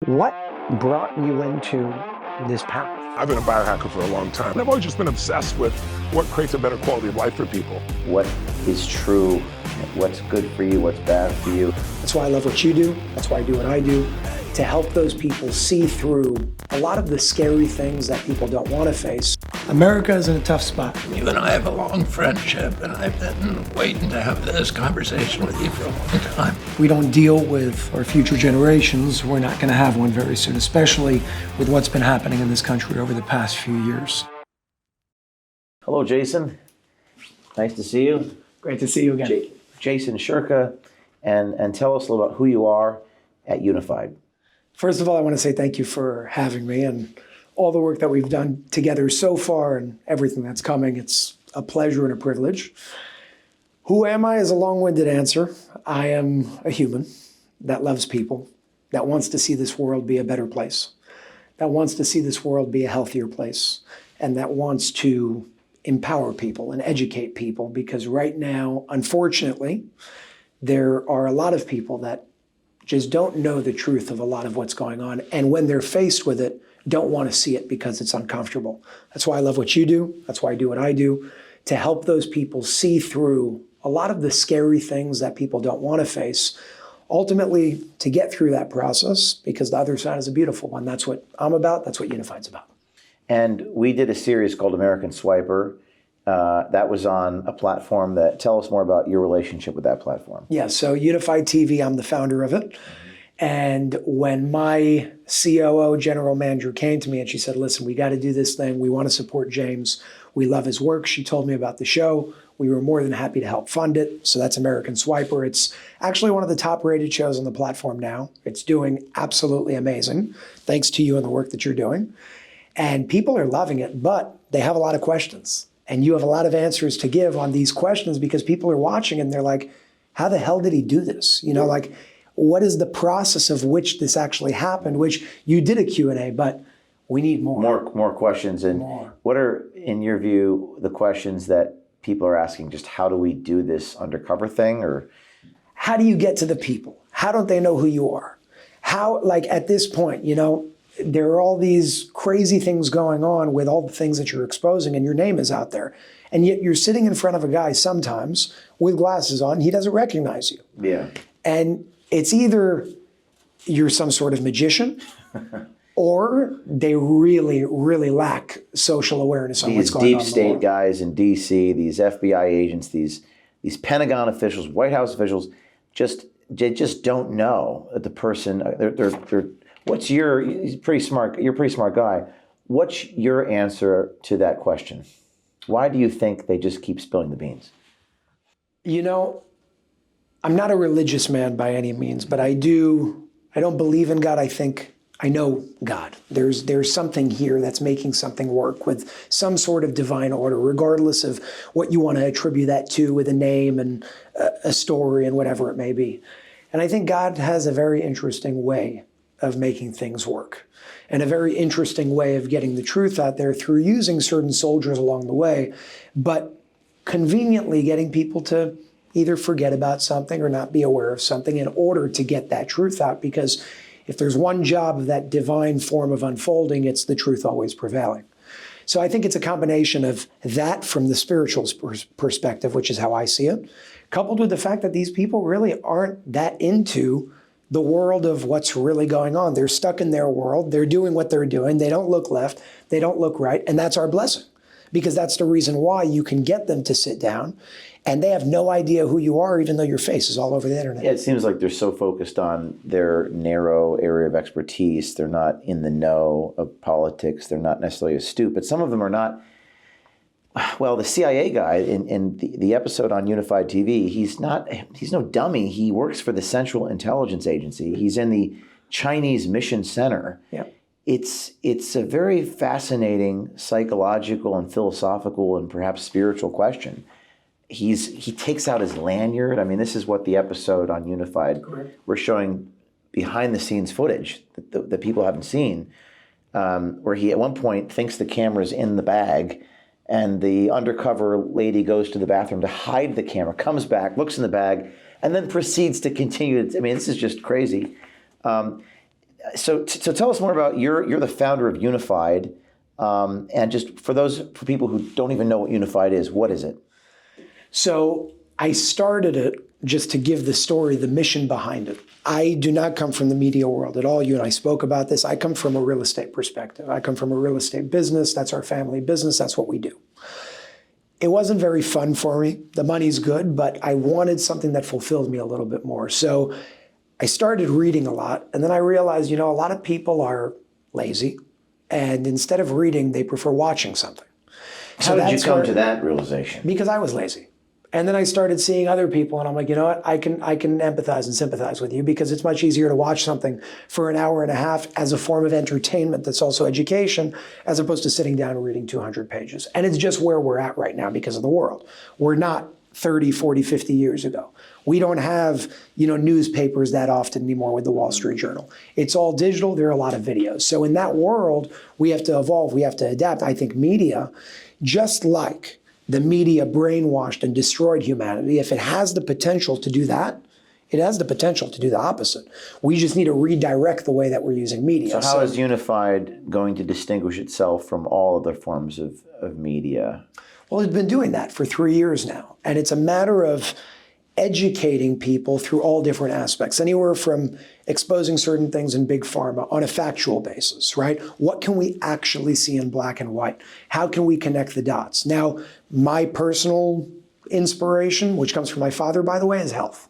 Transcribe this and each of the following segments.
What brought you into this path? I've been a biohacker for a long time, and I've always just been obsessed with what creates a better quality of life for people. What is true, what's good for you, what's bad for you. That's why I love what you do. That's why I do what I do, to help those people see through a lot of the scary things that people don't want to face. America is in a tough spot. You and I have a long friendship, and I've been waiting to have this conversation with you for a long time. We don't deal with our future generations. We're not going to have one very soon, especially with what's been happening in this country over the past few years. Hello, Jason. Nice to see you. Great to see you again. Jason Shurka, and tell us a little about who you are at UNIFYD. First of all, I want to say thank you for having me and all the work that we've done together so far and everything that's coming. It's a pleasure and a privilege. Who am I is a long-winded answer. I am a human that loves people, that wants to see this world be a better place, that wants to see this world be a healthier place, and that wants to empower people and educate people, because right now, unfortunately, there are a lot of people that just don't know the truth of a lot of what's going on, and when they're faced with it, don't want to see it because it's uncomfortable. That's why I love what you do. That's why I do what I do, to help those people see through a lot of the scary things that people don't want to face, ultimately to get through that process, because the other side is a beautiful one. That's what I'm about. That's what UNIFYD's about. And we did a series called American Swiper. That was on a platform that, tell us more about your relationship with that platform. Yeah, so UNIFYD TV, I'm the founder of it. And when my COO, general manager, came to me and she said, listen, we got to do this thing. We want to support James. We love his work. She told me about the show. We were more than happy to help fund it. So that's American Swiper. It's actually one of the top rated shows on the platform now. It's doing absolutely amazing, thanks to you and the work that you're doing. And people are loving it, but they have a lot of questions. And you have a lot of answers to give on these questions, because people are watching and they're like, how the hell did he do this? You know, like, what is the process of which this actually happened? Which you did a Q&A, but we need more. More questions. And more. What are, in your view, the questions that people are asking? Just how do we do this undercover thing? Or how do you get to the people? How don't they know who you are? How, like, at this point, you know, there are all these crazy things going on with all the things that you're exposing, and your name is out there. And yet you're sitting in front of a guy sometimes with glasses on, he doesn't recognize you. Yeah. And it's either you're some sort of magician or they really, really lack social awareness on what's going on. These deep state guys in DC, these FBI agents, these Pentagon officials, White House officials, they just don't know the person. What's you're pretty smart guy. What's your answer to that question? Why do you think they just keep spilling the beans? You know, I'm not a religious man by any means, but I don't believe in God. I think I know God. There's something here that's making something work with some sort of divine order, regardless of what you want to attribute that to, with a name and a story and whatever it may be. And I think God has a very interesting way of making things work, and a very interesting way of getting the truth out there through using certain soldiers along the way, but conveniently getting people to either forget about something or not be aware of something in order to get that truth out. Because if there's one job of that divine form of unfolding, it's the truth always prevailing. So I think it's a combination of that from the spiritual perspective, which is how I see it, coupled with the fact that these people really aren't that into the world of what's really going on. They're stuck in their world. They're doing what they're doing. They don't look left. They don't look right. And that's our blessing, because that's the reason why you can get them to sit down, and they have no idea who you are, even though your face is all over the internet. Yeah, it seems like they're so focused on their narrow area of expertise. They're not in the know of politics. They're not necessarily astute, but some of them are not. Well, the CIA guy in the episode on UNIFYD TV, he's no dummy. He works for the Central Intelligence Agency. He's in the Chinese Mission Center. Yeah. It's a very fascinating psychological and philosophical and perhaps spiritual question. He takes out his lanyard. I mean, this is what the episode on UNIFYD, correct, we're showing behind the scenes footage that people haven't seen, where he at one point thinks the camera's in the bag, and the undercover lady goes to the bathroom to hide the camera, comes back, looks in the bag, and then proceeds to continue. I mean, this is just crazy. So tell us more about you're the founder of UNIFYD, and just for people who don't even know what UNIFYD is, what is it? So I started it just to give the story, the mission behind it. I do not come from the media world at all. You and I spoke about this. I come from a real estate perspective. I come from a real estate business. That's our family business. That's what we do. It wasn't very fun for me. The money's good, but I wanted something that fulfilled me a little bit more. So I started reading a lot, and then I realized, a lot of people are lazy, and instead of reading, they prefer watching something. How did you come to that realization? Because I was lazy. And then I started seeing other people, and I'm like, you know what? I can empathize and sympathize with you, because it's much easier to watch something for an hour and a half as a form of entertainment that's also education, as opposed to sitting down and reading 200 pages. And it's just where we're at right now because of the world. We're not 30, 40, 50 years ago. We don't have, newspapers that often anymore with the Wall Street Journal. It's all digital. There are a lot of videos. So in that world, we have to evolve. We have to adapt. I think media, just like the media brainwashed and destroyed humanity, if it has the potential to do that, it has the potential to do the opposite. We just need to redirect the way that we're using media. So how is UNIFYD going to distinguish itself from all other forms of media? Well, it's been doing that for 3 years now. And it's a matter of educating people through all different aspects, anywhere from exposing certain things in big pharma on a factual basis, right? What can we actually see in black and white? How can we connect the dots? Now, my personal inspiration, which comes from my father, by the way, is health.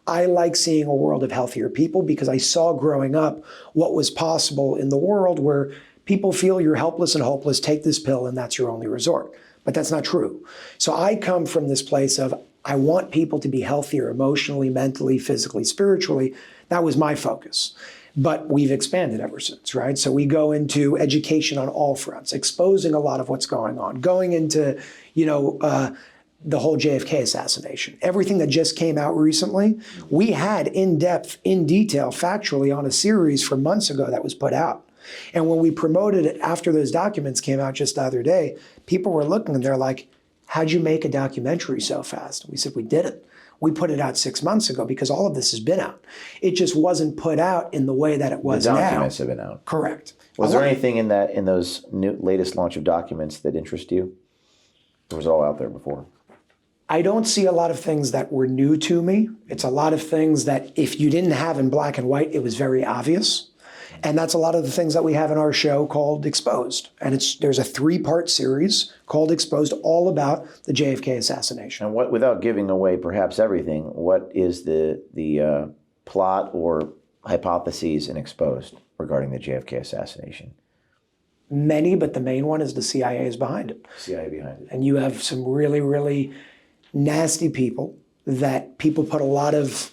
I like seeing a world of healthier people because I saw growing up what was possible in the world where people feel you're helpless and hopeless, take this pill and that's your only resort. But that's not true. So I come from this place of, I want people to be healthier emotionally, mentally, physically, spiritually. That was my focus. But we've expanded ever since, right? So we go into education on all fronts, exposing a lot of what's going on, going into, the whole JFK assassination. Everything that just came out recently, we had in depth, in detail, factually on a series from months ago that was put out. And when we promoted it after those documents came out just the other day, people were looking and they're like, how'd you make a documentary so fast? We said, we did it. We put it out 6 months ago because all of this has been out. It just wasn't put out in the way that it was now. The documents have been out. Correct. Was there anything in those latest launch of documents that interest you? Or was it all out there before? I don't see a lot of things that were new to me. It's a lot of things that if you didn't have in black and white, it was very obvious. And that's a lot of the things that we have in our show called Exposed. And there's a 3-part series called Exposed, all about the JFK assassination. And without giving away perhaps everything, what is the plot or hypotheses in Exposed regarding the JFK assassination? Many, but the main one is the CIA is behind it. CIA behind it. And you have some really, really nasty people that people put a lot of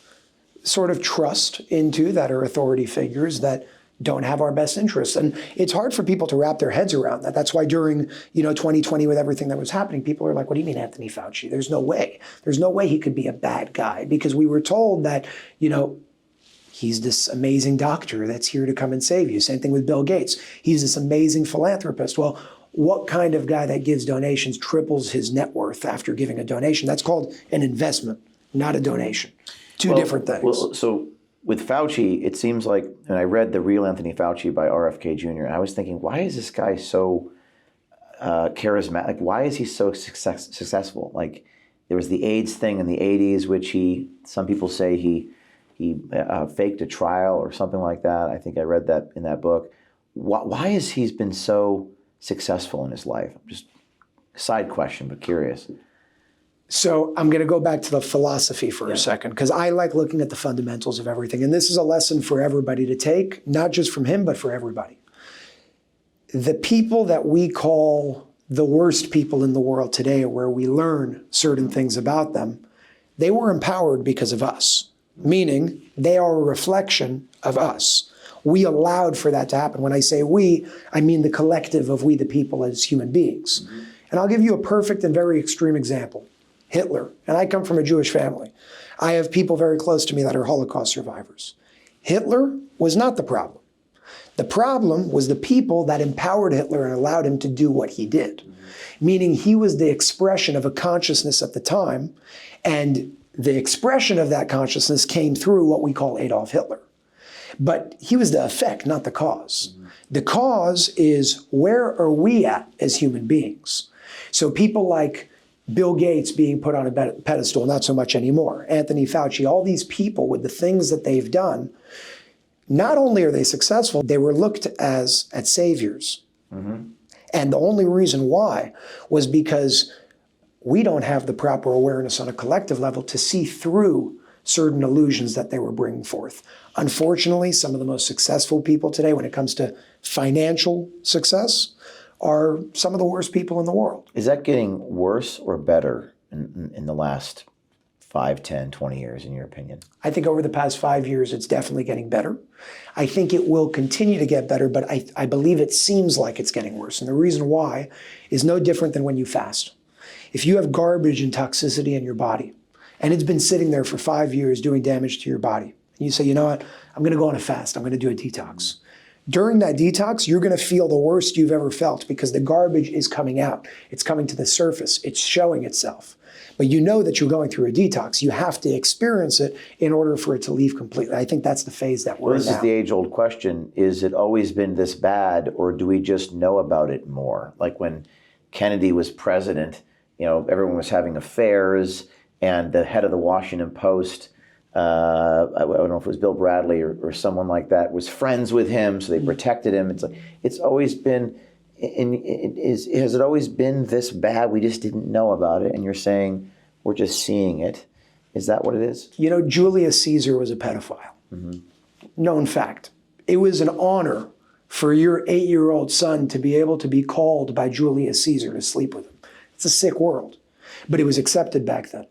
sort of trust into, that are authority figures that don't have our best interests. And it's hard for people to wrap their heads around that. That's why during 2020 with everything that was happening, people are like, what do you mean Anthony Fauci? There's no way. There's no way he could be a bad guy, because we were told that, he's this amazing doctor that's here to come and save you. Same thing with Bill Gates. He's this amazing philanthropist. Well, what kind of guy that gives donations triples his net worth after giving a donation? That's called an investment, not a donation. Two different things. Well, so with Fauci, it seems like, and I read The Real Anthony Fauci by RFK Jr., and I was thinking, why is this guy so charismatic? Like, why is he so successful? Like, there was the AIDS thing in the 80s, which some people say he faked a trial or something like that. I think I read that in that book. Why has he been so successful in his life? Just a side question, but curious. So I'm going to go back to the philosophy for a second, because I like looking at the fundamentals of everything. And this is a lesson for everybody to take, not just from him, but for everybody. The people that we call the worst people in the world today, where we learn certain things about them, they were empowered because of us, meaning they are a reflection of us. We allowed for that to happen. When I say we, I mean the collective of we the people as human beings. Mm-hmm. And I'll give you a perfect and very extreme example. Hitler, and I come from a Jewish family. I have people very close to me that are Holocaust survivors. Hitler was not the problem. The problem was the people that empowered Hitler and allowed him to do what he did. Mm-hmm. Meaning he was the expression of a consciousness at the time, and the expression of that consciousness came through what we call Adolf Hitler. But he was the effect, not the cause. The cause is, where are we at as human beings? So people like Bill Gates being put on a pedestal, not so much anymore. Anthony Fauci, all these people with the things that they've done, not only are they successful, they were looked as saviors. And the only reason why was because we don't have the proper awareness on a collective level to see through certain illusions that they were bringing forth. Unfortunately, some of the most successful people today, when it comes to financial success, are some of the worst people in the world. Is that getting worse or better in the last 5, 10, 20 years, in your opinion? I think over the past 5 years, it's definitely getting better. I think it will continue to get better, but I believe it seems like it's getting worse. And the reason why is no different than when you fast. If you have garbage and toxicity in your body, and it's been sitting there for 5 years doing damage to your body, and you say, you know what, I'm gonna go on a fast, I'm gonna do a detox. During that detox, you're gonna feel the worst you've ever felt because the garbage is coming out. It's coming to the surface, it's showing itself. But you know that you're going through a detox. You have to experience it in order for it to leave completely. I think that's the phase that we're in now. This is the age-old question. Is it always been this bad, or do we just know about it more? Like when Kennedy was president, you know, everyone was having affairs, and the head of the Washington Post, I don't know if it was Bill Bradley or someone like that, was friends with him, so they protected him. It's like, it's always been, has it always been this bad? We just didn't know about it, and you're saying we're just seeing it. Is that what it is? You know, Julius Caesar was a pedophile. Known fact. It was an honor for your 8-year-old son to be able to be called by Julius Caesar to sleep with him. It's a sick world, but it was accepted back then.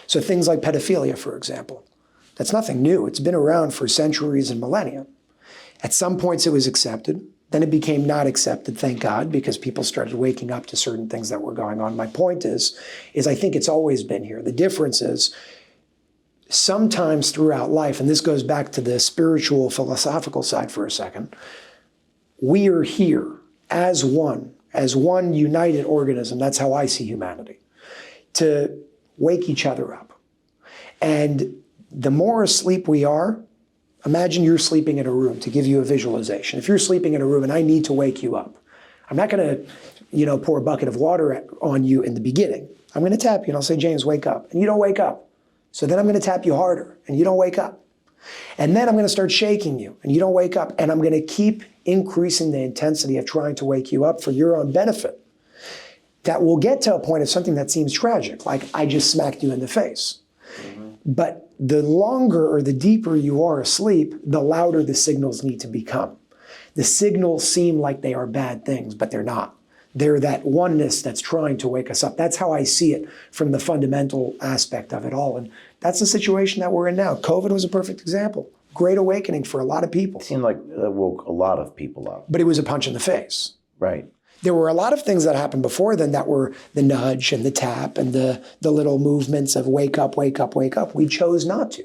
So things like pedophilia, for example, that's nothing new. It's been around for centuries and millennia. At some points it was accepted. Then it became not accepted, thank God, because people started waking up to certain things that were going on. My point is I think it's always been here. The difference is sometimes throughout life, and this goes back to the spiritual, philosophical side for a second, we are here as one united organism. That's how I see humanity, to wake each other up. And the more asleep we are, imagine you're sleeping in a room, to give you a visualization. If you're sleeping in a room and I need to wake you up, I'm not gonna, pour a bucket of water on you in the beginning. I'm gonna tap you and I'll say, James, wake up. And you don't wake up. So then I'm gonna tap you harder and you don't wake up. And then I'm gonna start shaking you and you don't wake up. And I'm gonna keep increasing the intensity of trying to wake you up for your own benefit. That will get to a point of something that seems tragic, like I just smacked you in the face. But the longer or the deeper you are asleep, the louder the signals need to become. The signals seem like they are bad things, but they're not. They're that oneness that's trying to wake us up. That's how I see it from the fundamental aspect of it all. And that's the situation that we're in now. COVID was a perfect example. Great awakening for a lot of people. It seemed like it woke a lot of people up. But it was a punch in the face. Right. There were a lot of things that happened before then that were the nudge and the tap and the little movements of wake up, wake up, wake up. We chose not to.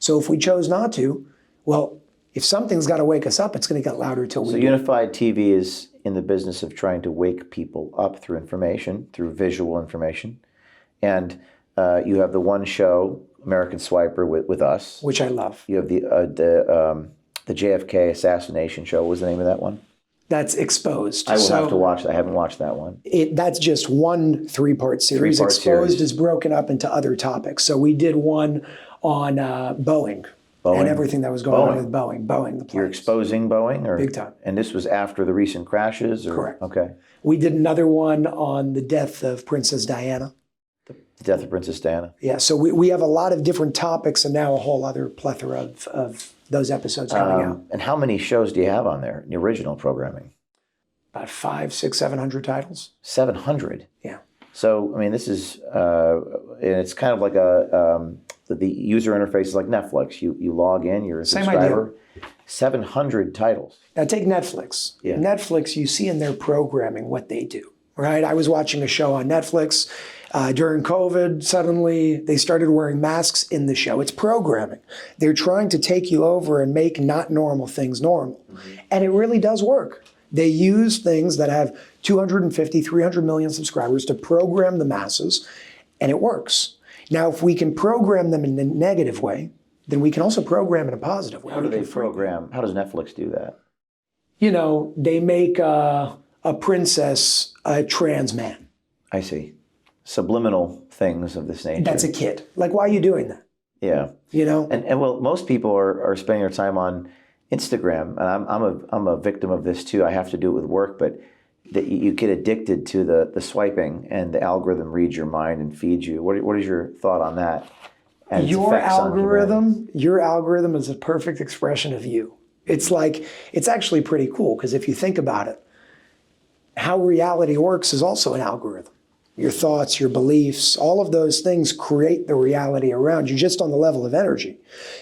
So if we chose not to, well, if something's got to wake us up, it's going to get louder till we So do. UNIFYD TV is in the business of trying to wake people up through information, through visual information. And you have the one show, American Swiper, with us. Which I love. You have the JFK assassination show. What was the name of that one? That's Exposed. I will have to watch that. I haven't watched that one. That's just one 3-part series. Exposed is broken up into other topics. So we did one on Boeing and everything that was going on with Boeing, the planes. You're exposing Boeing? Or? Big time. And this was after the recent crashes? Or? Correct. Okay. We did another one on the death of Princess Diana. The death of Princess Diana. Yeah, so we have a lot of different topics and now a whole other plethora of those episodes coming out. And how many shows do you have on there, the original programming? About 500, 600, 700 titles. 700? Yeah. So, I mean, this is, and it's kind of like the user interface is like Netflix. You log in, you're a subscriber. 700 titles. Now take Netflix. Yeah. Netflix, you see in their programming what they do, right? I was watching a show on Netflix during COVID. Suddenly they started wearing masks in the show. It's programming. They're trying to take you over and make not normal things normal. And it really does work. They use things that have 250, 300 million subscribers to program the masses, and it works. Now, if we can program them in a negative way, then we can also program in a positive way. How do they program? How does Netflix do that? You know, they make a princess a trans man. I see. Subliminal things of this nature. That's a kid. Like, why are you doing that? Yeah. You know? And well, most people are spending their time on Instagram, and I'm a victim of this too. I have to do it with work, but that you get addicted to the swiping, and the algorithm reads your mind and feeds you. What is your thought on that? And your algorithm is a perfect expression of you. It's like, it's actually pretty cool, because if you think about it, how reality works is also an algorithm. Your thoughts, your beliefs, all of those things create the reality around you just on the level of energy.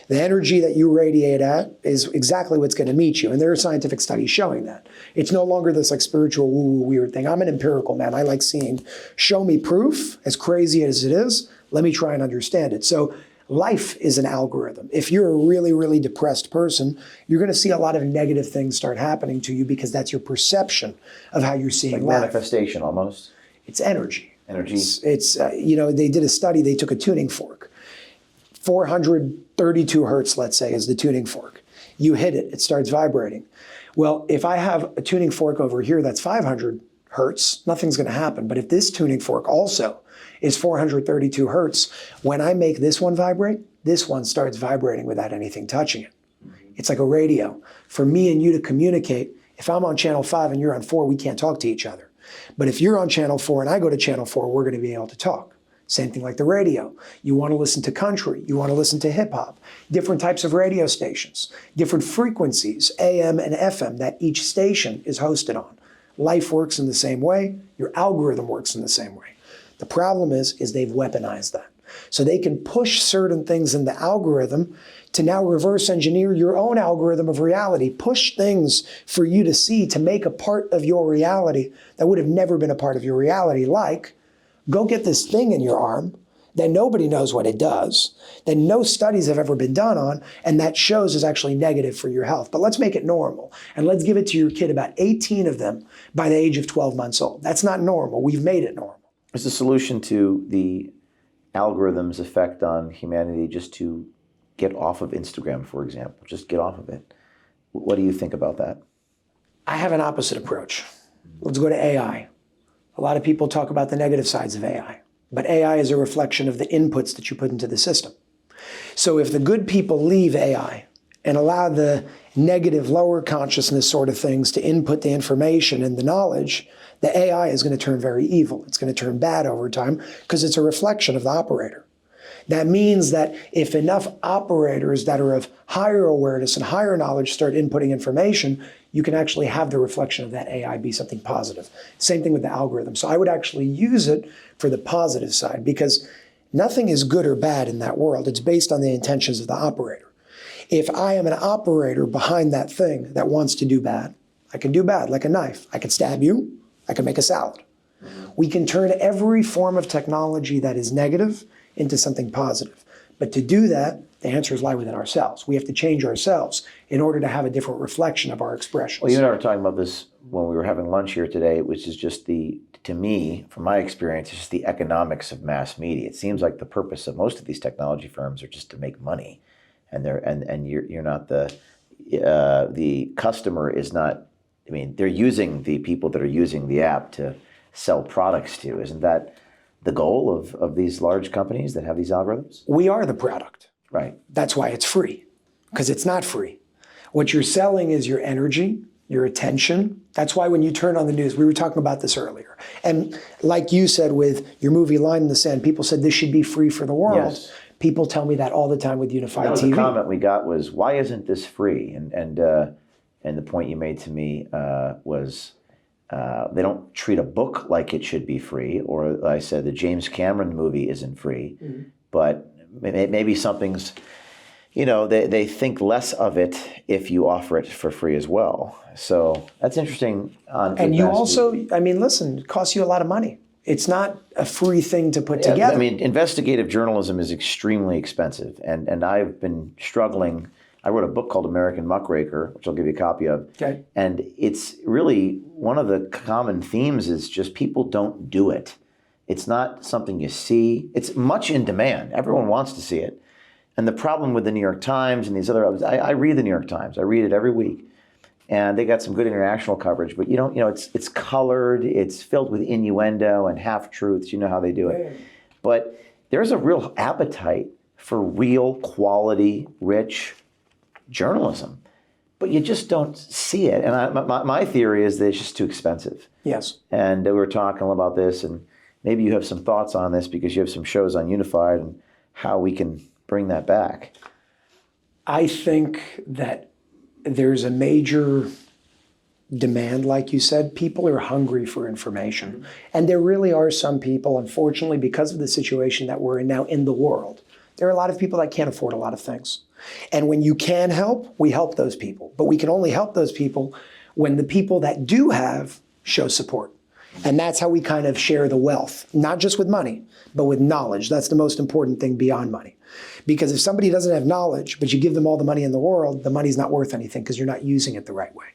The energy that you radiate at is exactly what's going to meet you. And there are scientific studies showing that. It's no longer this like spiritual woo-woo weird thing. I'm an empirical man. I like seeing, show me proof, as crazy as it is, let me try and understand it. So life is an algorithm. If you're a really, really depressed person, you're going to see a lot of negative things start happening to you because that's your perception of how you're seeing like life. Manifestation almost. It's energy. Energy. It's you know, they did a study, they took a tuning fork. 432 hertz, let's say, is the tuning fork. You hit it, it starts vibrating. Well, if I have a tuning fork over here that's 500 hertz, nothing's going to happen. But if this tuning fork also is 432 hertz, when I make this one vibrate, this one starts vibrating without anything touching it. It's like a radio. For me and you to communicate, if I'm on channel 5 and you're on 4, we can't talk to each other. But if you're on channel 4 and I go to channel 4, we're going to be able to talk. Same thing like the radio. You want to listen to country. You want to listen to hip hop. Different types of radio stations. Different frequencies, AM and FM, that each station is hosted on. Life works in the same way. Your algorithm works in the same way. The problem is they've weaponized that. So they can push certain things in the algorithm to now reverse engineer your own algorithm of reality, push things for you to see to make a part of your reality that would have never been a part of your reality, like go get this thing in your arm that nobody knows what it does, that no studies have ever been done on, and that shows is actually negative for your health. But let's make it normal, and let's give it to your kid, about 18 of them by the age of 12 months old. That's not normal. We've made it normal. Is the solution to the algorithm's effect on humanity just to get off of Instagram, for example? Just get off of it. What do you think about that? I have an opposite approach. Let's go to AI. A lot of people talk about the negative sides of AI, but AI is a reflection of the inputs that you put into the system. So if the good people leave AI and allow the negative, lower consciousness sort of things to input the information and the knowledge, the AI is going to turn very evil. It's going to turn bad over time because it's a reflection of the operator. That means that if enough operators that are of higher awareness and higher knowledge start inputting information, you can actually have the reflection of that AI be something positive. Same thing with the algorithm. So I would actually use it for the positive side, because nothing is good or bad in that world. It's based on the intentions of the operator. If I am an operator behind that thing that wants to do bad, I can do bad like a knife. I can stab you. I can make a salad. We can turn every form of technology that is negative into something positive. But to do that, the answers lie within ourselves. We have to change ourselves in order to have a different reflection of our expressions. Well, you and I were talking about this when we were having lunch here today, which is just to me, from my experience, it's just the economics of mass media. It seems like the purpose of most of these technology firms are just to make money, and you're not the customer is not. I mean, they're using the people that are using the app to sell products to. Isn't that the goal of these large companies that have these algorithms? We are the product. Right. That's why it's free, because it's not free. What you're selling is your energy, your attention. That's why when you turn on the news, we were talking about this earlier. And like you said with your movie Line in the Sand, people said this should be free for the world. Yes. People tell me that all the time with UNIFYD That was TV. the comment we got was, why isn't this free? And the point you made to me was they don't treat a book like it should be free. Or I said the James Cameron movie isn't free, but maybe something's, they think less of it if you offer it for free as well. So that's interesting. And you also, I mean, listen, it costs you a lot of money. It's not a free thing to put together. I mean, investigative journalism is extremely expensive. And I've been struggling. I wrote a book called American Muckraker, which I'll give you a copy of. Okay. And it's really, one of the common themes is just people don't do it. It's not something you see. It's much in demand. Everyone wants to see it. And the problem with the New York Times and these other, I read the New York Times. I read it every week. And they got some good international coverage, but it's colored, it's filled with innuendo and half-truths. You know how they do it. But there's a real appetite for real, quality, rich journalism. But you just don't see it. And my theory is that it's just too expensive. Yes. And we were talking about this, and maybe you have some thoughts on this because you have some shows on UNIFYD and how we can bring that back. I think that there's a major demand, like you said. People are hungry for information. And there really are some people, unfortunately, because of the situation that we're in now in the world, there are a lot of people that can't afford a lot of things. And when you can help, we help those people. But we can only help those people when the people that do have show support. And that's how we kind of share the wealth, not just with money, but with knowledge. That's the most important thing beyond money. Because if somebody doesn't have knowledge, but you give them all the money in the world, the money's not worth anything because you're not using it the right way.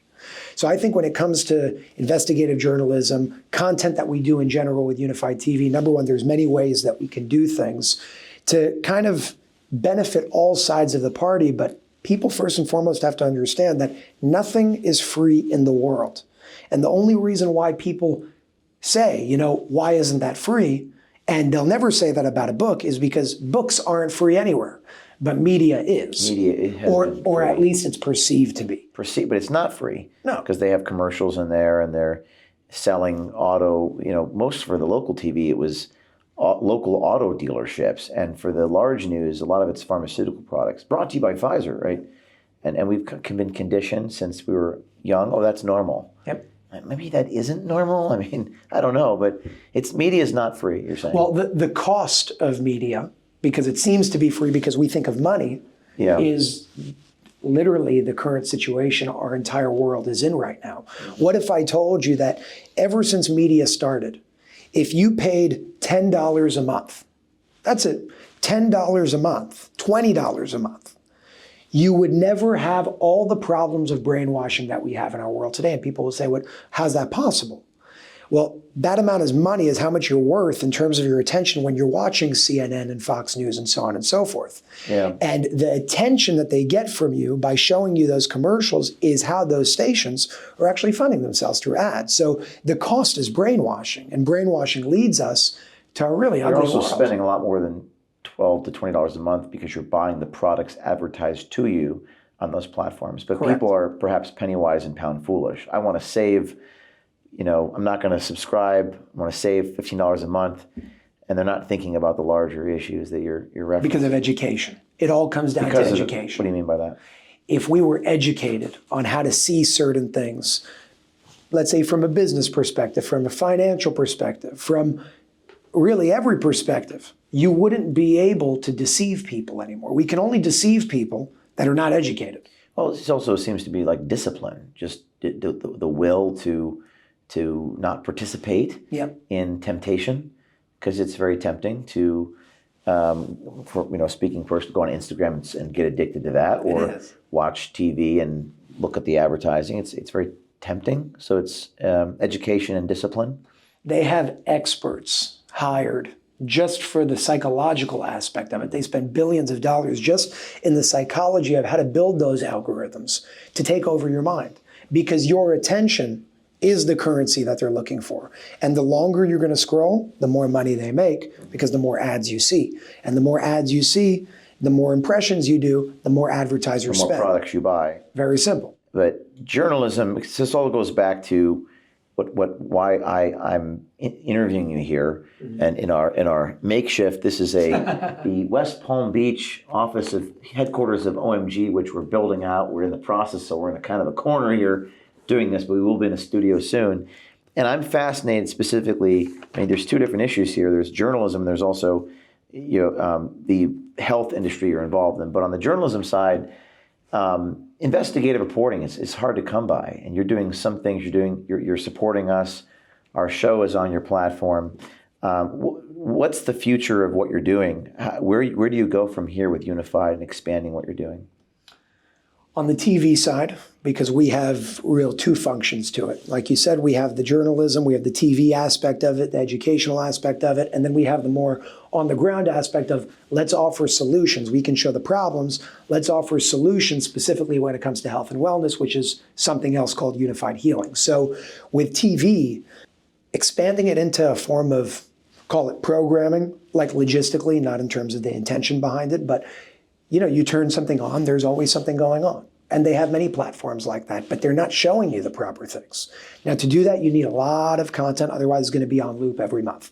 So I think when it comes to investigative journalism, content that we do in general with UNIFYD TV, number one, there's many ways that we can do things to kind of benefit all sides of the party. But people first and foremost have to understand that nothing is free in the world. And the only reason why people say, why isn't that free? And they'll never say that about a book is because books aren't free anywhere, but media is. Or at least it's perceived to be. But it's not free. No. Because they have commercials in there and they're selling auto, most for the local TV, it was local auto dealerships. And for the large news, a lot of it's pharmaceutical products brought to you by Pfizer, right? And we've been conditioned since we were young. Oh, that's normal. Yep. Maybe that isn't normal. I mean, I don't know, but media is not free, you're saying. Well, the cost of media, because it seems to be free because we think of money, is literally the current situation our entire world is in right now. What if I told you that ever since media started, if you paid $10 a month, that's it, $10 a month, $20 a month, you would never have all the problems of brainwashing that we have in our world today. And people will say, how's that possible? Well, that amount of money is how much you're worth in terms of your attention when you're watching CNN and Fox News and so on and so forth. Yeah. And the attention that they get from you by showing you those commercials is how those stations are actually funding themselves through ads. So the cost is brainwashing, and brainwashing leads us to a really ugly world. You're also spending a lot more than $12 to $20 a month because you're buying the products advertised to you on those platforms. But Correct. People are perhaps penny wise and pound foolish. I want to save, I'm not going to subscribe. I want to save $15 a month. And they're not thinking about the larger issues that you're referencing. Because of education. It all comes down to education. What do you mean by that? If we were educated on how to see certain things, let's say from a business perspective, from a financial perspective, from really every perspective, you wouldn't be able to deceive people anymore. We can only deceive people that are not educated. Well, it also seems to be like discipline, just the will to not participate in temptation, because it's very tempting to, speaking first, go on Instagram and get addicted to that, or watch TV and look at the advertising. It's very tempting. So it's education and discipline. They have experts hired just for the psychological aspect of it. They spend billions of dollars just in the psychology of how to build those algorithms to take over your mind, because your attention is the currency that they're looking for. And the longer you're going to scroll, the more money they make, because the more ads you see. And the more ads you see, the more impressions you do, the more advertisers spend. The more products you buy. Very simple. But journalism, this all goes back to why I'm interviewing you here, and in our makeshift. This is the West Palm Beach office of headquarters of OMG, which we're building out. We're in the process, so we're in a kind of a corner here doing this, but we will be in a studio soon. And I'm fascinated specifically. There's two different issues here. There's journalism. There's also the health industry you're involved in. But on the journalism side, investigative reporting is hard to come by, and you're doing some things. You're supporting us. Our show is on your platform. What's the future of what you're doing? Where do you go from here with UNIFYD and expanding what you're doing? On the TV side, because we have real two functions to it. Like you said, we have the journalism, we have the TV aspect of it, the educational aspect of it, and then we have the more on the ground aspect of let's offer solutions. We can show the problems. Let's offer solutions specifically when it comes to health and wellness, which is something else called unified healing. So with TV, expanding it into a form of, call it programming, like logistically, not in terms of the intention behind it, but you turn something on, there's always something going on. And they have many platforms like that, but they're not showing you the proper things. Now, to do that, you need a lot of content, otherwise it's going to be on loop every month.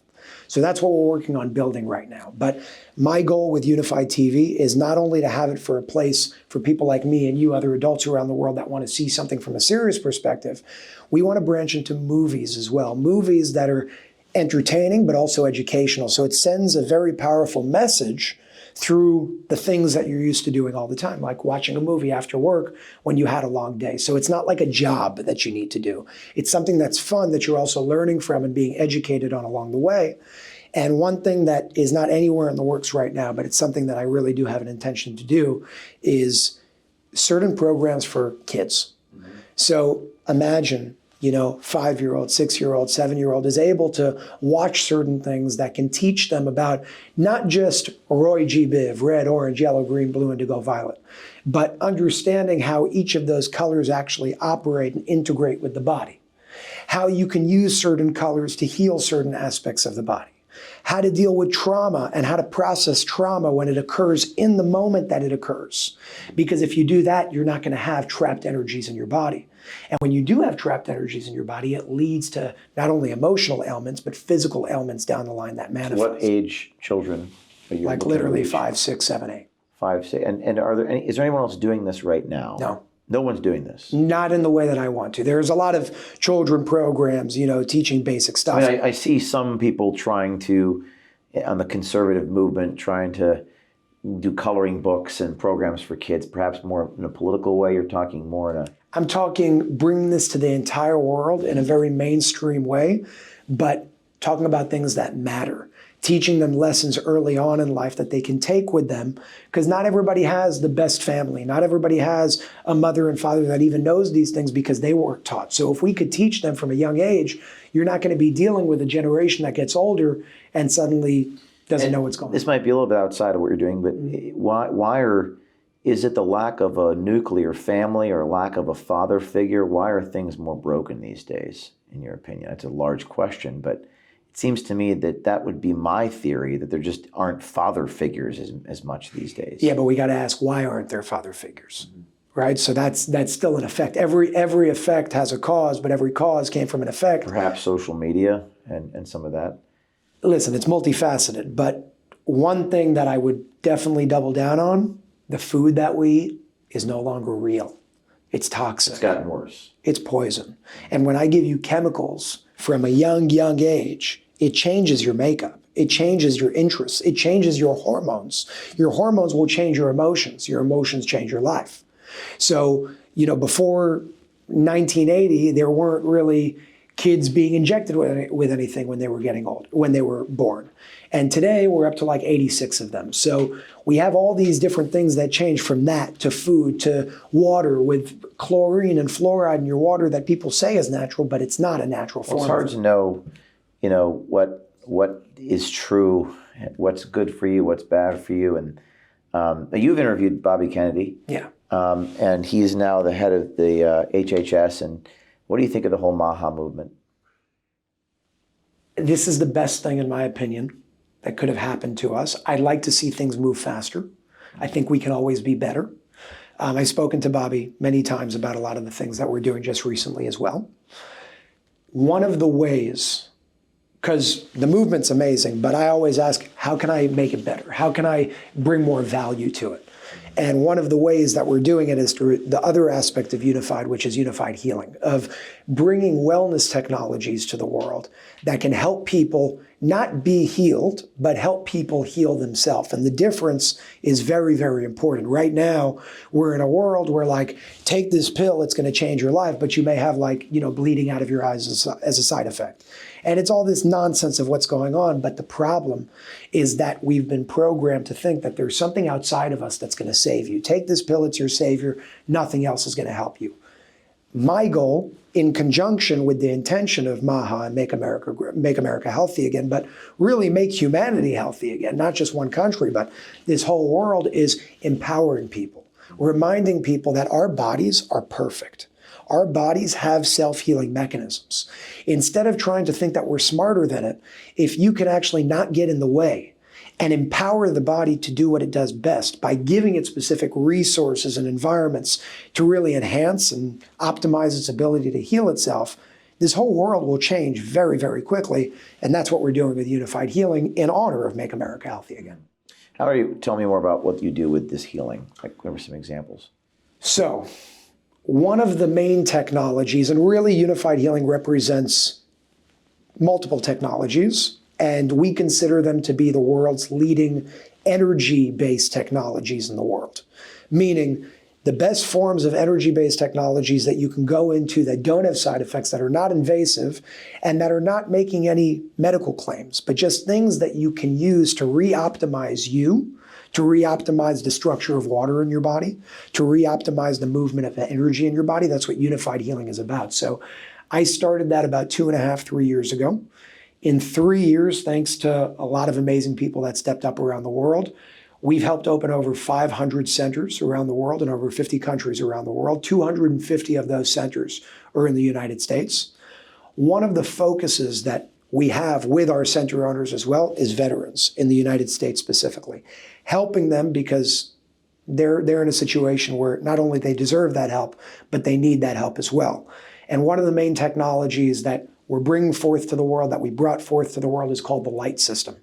So that's what we're working on building right now. But my goal with UNIFYD TV is not only to have it for a place for people like me and you, other adults around the world that want to see something from a serious perspective, we want to branch into movies as well. Movies that are entertaining, but also educational. So it sends a very powerful message through the things that you're used to doing all the time, like watching a movie after work when you had a long day. So it's not like a job that you need to do. It's something that's fun that you're also learning from and being educated on along the way. And one thing that is not anywhere in the works right now, but it's something that I really do have an intention to do, is certain programs for kids. So imagine 5-year-old, 6-year-old, 7-year-old is able to watch certain things that can teach them about not just Roy G. Biv, red, orange, yellow, green, blue, indigo, violet, but understanding how each of those colors actually operate and integrate with the body. How you can use certain colors to heal certain aspects of the body. How to deal with trauma and how to process trauma when it occurs in the moment that it occurs. Because if you do that, you're not going to have trapped energies in your body. And when you do have trapped energies in your body, it leads to not only emotional ailments, but physical ailments down the line that manifest. What age children are you like literally 5, 6, 7, 8. 5, 6. And are there is there anyone else doing this right now? No. No one's doing this. Not in the way that I want to. There's a lot of children programs, teaching basic stuff. I mean, I see some people trying to, on the conservative movement, trying to do coloring books and programs for kids, perhaps more in a political way. You're talking more in a... I'm talking bringing this to the entire world in a very mainstream way, but talking about things that matter. Teaching them lessons early on in life that they can take with them, because not everybody has the best family. Not everybody has a mother and father that even knows these things because they weren't taught. So if we could teach them from a young age, you're not going to be dealing with a generation that gets older and suddenly doesn't know what's going on. This might be a little bit outside of what you're doing, but is it the lack of a nuclear family or lack of a father figure? Why are things more broken these days, in your opinion? That's a large question, but it seems to me that would be my theory, that there just aren't father figures as much these days. Yeah, but we got to ask, why aren't there father figures? Right? So that's still an effect. Every effect has a cause, but every cause came from an effect. Perhaps social media and some of that. Listen, it's multifaceted, but one thing that I would definitely double down on, the food that we eat is no longer real. It's toxic. It's gotten worse. It's poison. And when I give you chemicals from a young age, it changes your makeup. It changes your interests. It changes your hormones. Your hormones will change your emotions. Your emotions change your life. So, before 1980, there weren't really kids being injected with anything when they were getting old, when they were born. And today we're up to like 86 of them. So we have all these different things that change from that to food to water with chlorine and fluoride in your water that people say is natural, but it's not a natural form. It's hard to know, what is true, what's good for you, what's bad for you. And you've interviewed Bobby Kennedy. Yeah. And he's now the head of the HHS. And what do you think of the whole MAHA movement? This is the best thing, in my opinion, that could have happened to us. I'd like to see things move faster. I think we can always be better. I've spoken to Bobby many times about a lot of the things that we're doing just recently as well. One of the ways, because the movement's amazing, but I always ask, how can I make it better? How can I bring more value to it? And one of the ways that we're doing it is through the other aspect of UNIFYD, which is unified healing, of bringing wellness technologies to the world that can help people not be healed, but help people heal themselves. And the difference is very, very important. Right now, we're in a world where take this pill, it's going to change your life, but you may have bleeding out of your eyes as a side effect. And it's all this nonsense of what's going on. But the problem is that we've been programmed to think that there's something outside of us that's going to save you. Take this pill, it's your savior. Nothing else is going to help you. My goal, in conjunction with the intention of MAHA and Make America Healthy Again, but really make humanity healthy again, not just one country, but this whole world, is empowering people, reminding people that our bodies are perfect. Our bodies have self-healing mechanisms. Instead of trying to think that we're smarter than it, if you can actually not get in the way and empower the body to do what it does best by giving it specific resources and environments to really enhance and optimize its ability to heal itself, this whole world will change very, very quickly. And that's what we're doing with Unified Healing in honor of Make America Healthy Again. How are you? Tell me more about what you do with this healing. Like, give me some examples. So, one of the main technologies, and really Unified Healing represents multiple technologies, and we consider them to be the world's leading energy-based technologies in the world. Meaning, the best forms of energy-based technologies that you can go into that don't have side effects, that are not invasive, and that are not making any medical claims, but just things that you can use to re-optimize you, to re-optimize the structure of water in your body, to re-optimize the movement of energy in your body. That's what Unified Healing is about. So I started that about 2.5, 3 years ago. In 3 years, thanks to a lot of amazing people that stepped up around the world, we've helped open over 500 centers around the world in over 50 countries around the world. 250 of those centers are in the United States. One of the focuses that we have with our center owners as well is veterans in the United States specifically, helping them because they're in a situation where not only they deserve that help, but they need that help as well. And one of the main technologies that we're bringing forth to the world, that we brought forth to the world, is called the light system.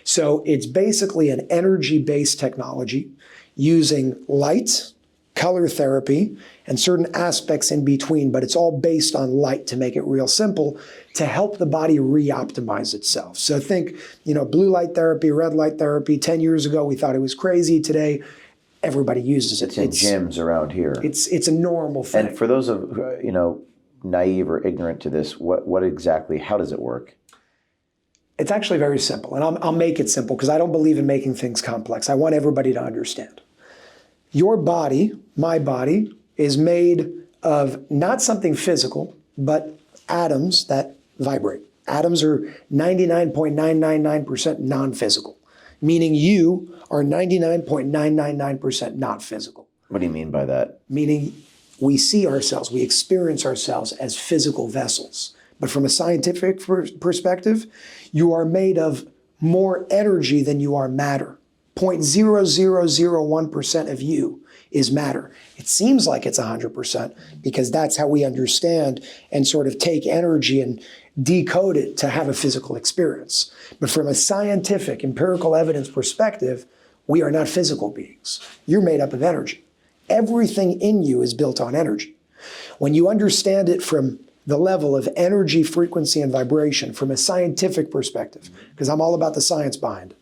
So it's basically an energy-based technology using light, color therapy, and certain aspects in between, but it's all based on light, to make it real simple, to help the body re-optimize itself. So think, blue light therapy, red light therapy. 10 years ago, we thought it was crazy. Today, everybody uses it. It's in gyms around here. It's a normal thing. And for those of, naive or ignorant to this, what exactly, how does it work? It's actually very simple, and I'll make it simple because I don't believe in making things complex. I want everybody to understand. Your body, my body, is made of not something physical, but atoms that vibrate. Atoms are 99.999% non-physical, meaning you are 99.999% not physical. What do you mean by that? Meaning we see ourselves, we experience ourselves as physical vessels. But from a scientific perspective, you are made of more energy than you are matter. 0.0001% of you is matter. It seems like it's 100% because that's how we understand and sort of take energy and decode it to have a physical experience. But from a scientific, empirical evidence perspective, we are not physical beings. You're made up of energy. Everything in you is built on energy. When you understand it from the level of energy, frequency, and vibration from a scientific perspective, because I'm all about the science behind it,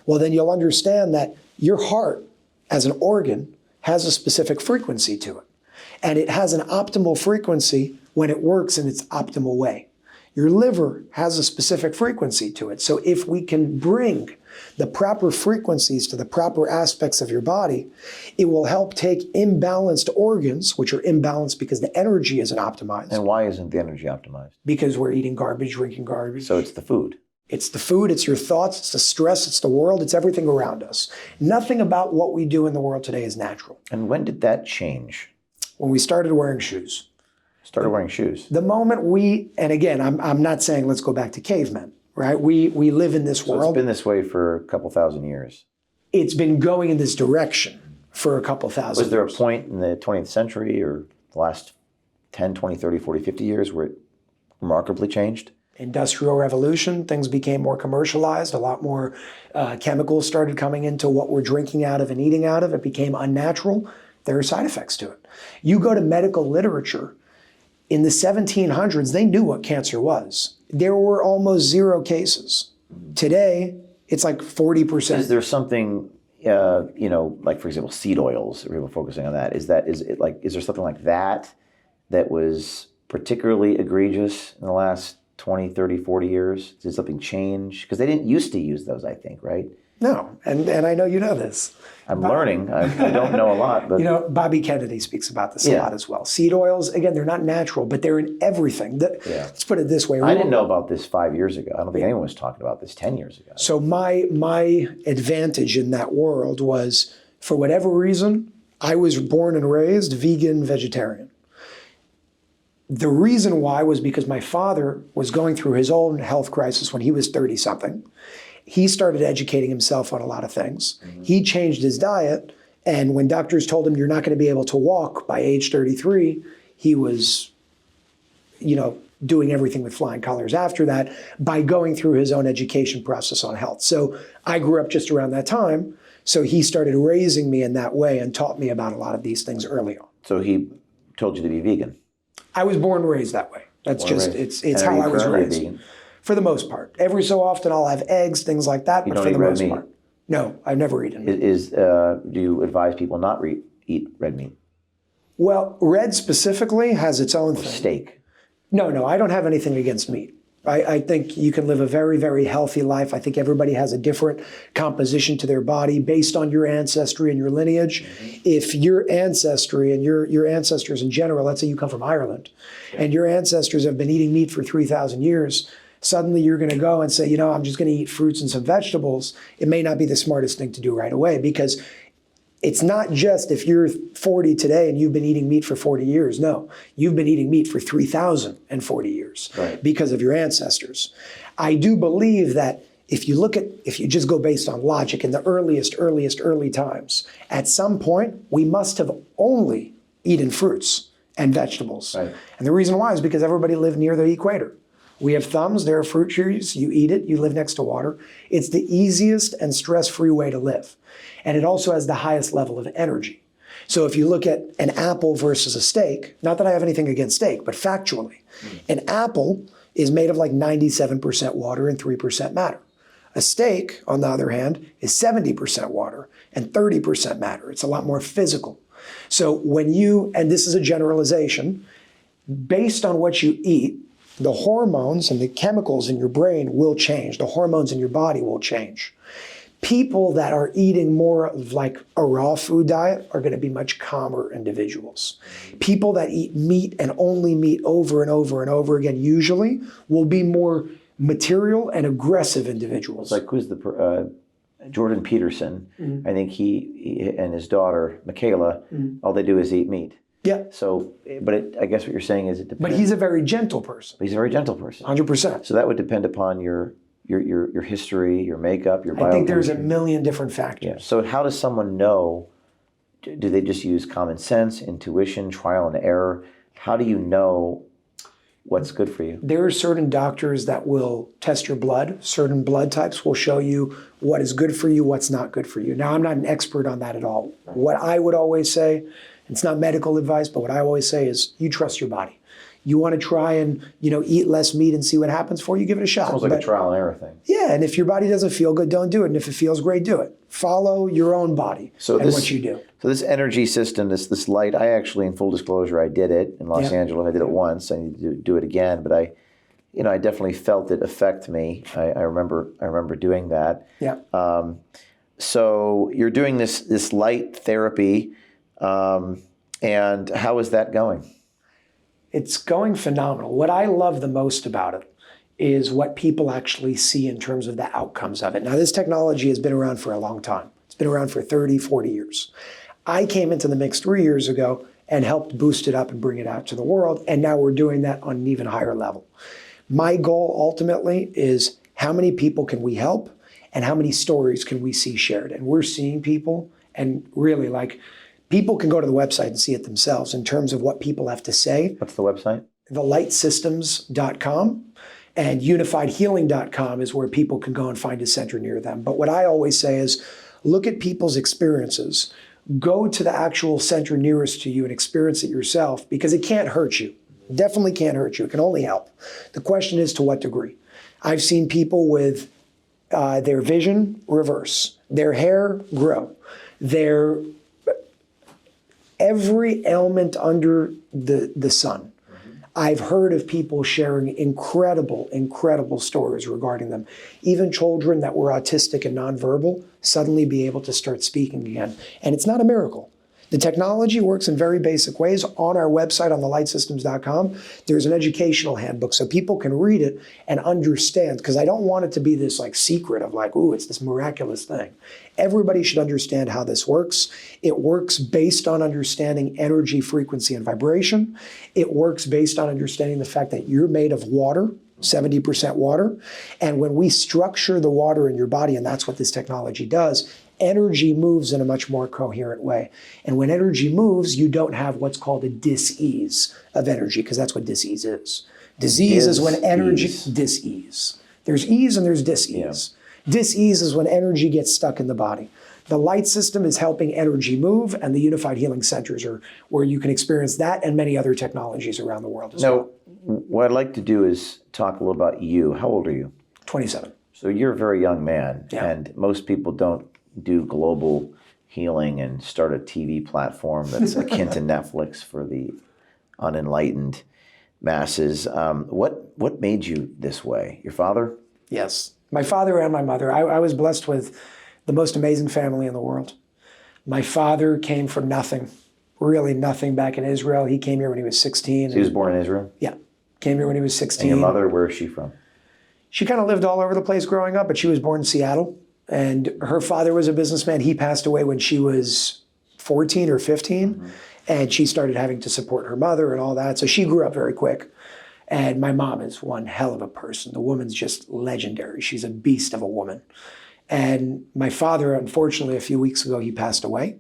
well, then you'll understand that your heart, as an organ, has a specific frequency to it. And it has an optimal frequency when it works in its optimal way. Your liver has a specific frequency to it. So if we can bring the proper frequencies to the proper aspects of your body, it will help take imbalanced organs, which are imbalanced because the energy isn't optimized. And why isn't the energy optimized? Because we're eating garbage, drinking garbage. So it's the food. It's the food, it's your thoughts, it's the stress, it's the world, it's everything around us. Nothing about what we do in the world today is natural. And when did that change? When we started wearing shoes. Started wearing shoes. The moment and again, I'm not saying let's go back to cavemen, right? We live in this world. It's been this way for a couple thousand years. It's been going in this direction for a couple thousand years. Was there a point in the 20th century or the last 10, 20, 30, 40, 50 years where it remarkably changed? Industrial revolution, things became more commercialized, a lot more chemicals started coming into what we're drinking out of and eating out of. It became unnatural. There are side effects to it. You go to medical literature, in the 1700s, they knew what cancer was. There were almost 0 cases. Today, it's like 40%. Is there something, like for example, seed oils, people focusing on that. Is there something like that was particularly egregious in the last 20, 30, 40 years? Did something change? Because they didn't used to use those, I think, right? No, and I know you know this. I'm learning. I don't know a lot, but You know, Bobby Kennedy speaks about this a Yeah. lot as well. Seed oils, again, they're not natural, but they're in everything. Let's put it this way. I didn't know about this 5 years ago. I don't think anyone was talking about this 10 years ago. So my advantage in that world was, for whatever reason, I was born and raised vegan, vegetarian. The reason why was because my father was going through his own health crisis when he was 30-something. He started educating himself on a lot of things. He changed his diet, and when doctors told him you're not going to be able to walk by age 33, he was, doing everything with flying colors after that by going through his own education process on health. So I grew up just around that time. So he started raising me in that way and taught me about a lot of these things early on. So he told you to be vegan. I was born and raised that way. That's Born and just, raised. it's And how are I you was currently raised. vegan? For the most part. Every so often I'll have eggs, things like that, You but don't for eat the red most meat? part. No, I've never eaten meat. Do you advise people not eat red meat? Well, red specifically has its own thing. Steak. No, I don't have anything against meat. I think you can live a very, very healthy life. I think everybody has a different composition to their body based on your ancestry and your lineage. If your ancestry and your ancestors in general, let's say you come from Ireland, and your ancestors have been eating meat for 3,000 years, suddenly you're going to go and say, I'm just going to eat fruits and some vegetables. It may not be the smartest thing to do right away, because it's not just if you're 40 today and you've been eating meat for 40 years. No, you've been eating meat for 3,040 years because of your ancestors. I do believe that if you just go based on logic, in the early times, at some point, we must have only eaten fruits and vegetables. Right. And the reason why is because everybody lived near the equator. We have thumbs, there are fruit trees, you eat it, you live next to water. It's the easiest and stress-free way to live. And it also has the highest level of energy. So if you look at an apple versus a steak, not that I have anything against steak, but factually, an apple is made of like 97% water and 3% matter. A steak, on the other hand, is 70% water and 30% matter. It's a lot more physical. So and this is a generalization, based on what you eat, the hormones and the chemicals in your brain will change. The hormones in your body will change. People that are eating more of like a raw food diet are going to be much calmer individuals. People that eat meat and only meat over and over and over again usually will be more material and aggressive individuals. Like who's the Jordan Peterson? I think he and his daughter Michaela, all they do is eat meat. Yeah. So, I guess what you're saying is it depends. But he's a very gentle person. He's a very gentle person. 100%. So that would depend upon your history, your makeup, your I think there's a biochemistry. million different factors. Yeah. So how does someone know? Do they just use common sense, intuition, trial and error? How do you know what's good for you? There are certain doctors that will test your blood. Certain blood types will show you what is good for you, what's not good for you. Now, I'm not an expert on that at all. What I would always say, it's not medical advice, but what I always say is you trust your body. You want to try and eat less meat and see what happens for you, give it a shot. It's almost like a trial and error thing. Yeah, and if your body doesn't feel good, don't do it. And if it feels great, do it. Follow your own body what you do. So this energy system, this light, I actually, in full disclosure, I did it in Los Angeles. I did it once. I need to do it again, but I definitely felt it affect me. I remember doing that. Yeah. So you're doing this light therapy, and how is that going? It's going phenomenal. What I love the most about it is what people actually see in terms of the outcomes of it. Now, this technology has been around for a long time. It's been around for 30, 40 years. I came into the mix 3 years ago and helped boost it up and bring it out to the world, and now we're doing that on an even higher level. My goal ultimately is how many people can we help and how many stories can we see shared? And we're seeing people, and really people can go to the website and see it themselves in terms of what people have to say. What's the website? thelightsystems.com and unifiedhealing.com is where people can go and find a center near them. But what I always say is look at people's experiences. Go to the actual center nearest to you and experience it yourself, because it can't hurt you. Definitely can't hurt you. It can only help. The question is to what degree. I've seen people with their vision reverse, their hair grow, every ailment under the sun. I've heard of people sharing incredible, incredible stories regarding them. Even children that were autistic and nonverbal suddenly be able to start speaking again. And it's not a miracle. The technology works in very basic ways. On our website, on thelightsystems.com, there's an educational handbook so people can read it and understand, because I don't want it to be this like secret of like, ooh, it's this miraculous thing. Everybody should understand how this works. It works based on understanding energy, frequency, and vibration. It works based on understanding the fact that you're made of water, 70% water. And when we structure the water in your body, and that's what this technology does, energy moves in a much more coherent way. And when energy moves, you don't have what's called a dis-ease of energy, because that's what dis-ease is. Disease is when energy, dis-ease. There's ease and there's dis-ease. Yeah. Dis-ease is when energy gets stuck in the body. The light system is helping energy move, and the Unified Healing Centers are where you can experience that and many other technologies around the world as well. What I'd like to do is talk a little about you. How old are you? 27. So you're a very young man, Yeah. and most people don't do global healing and start a TV platform that's akin to Netflix for the unenlightened masses. What made you this way? Your father? Yes. My father and my mother. I was blessed with the most amazing family in the world. My father came from nothing, really nothing, back in Israel. He came here when he was 16. So he was born in Israel? Yeah. Came here when he was 16. And your mother, where is she from? She kind of lived all over the place growing up, but she was born in Seattle. And her father was a businessman. He passed away when she was 14 or 15. Mm-hmm. And she started having to support her mother and all that. So she grew up very quick. And my mom is one hell of a person. The woman's just legendary. She's a beast of a woman. And my father, unfortunately, a few weeks ago, he passed away.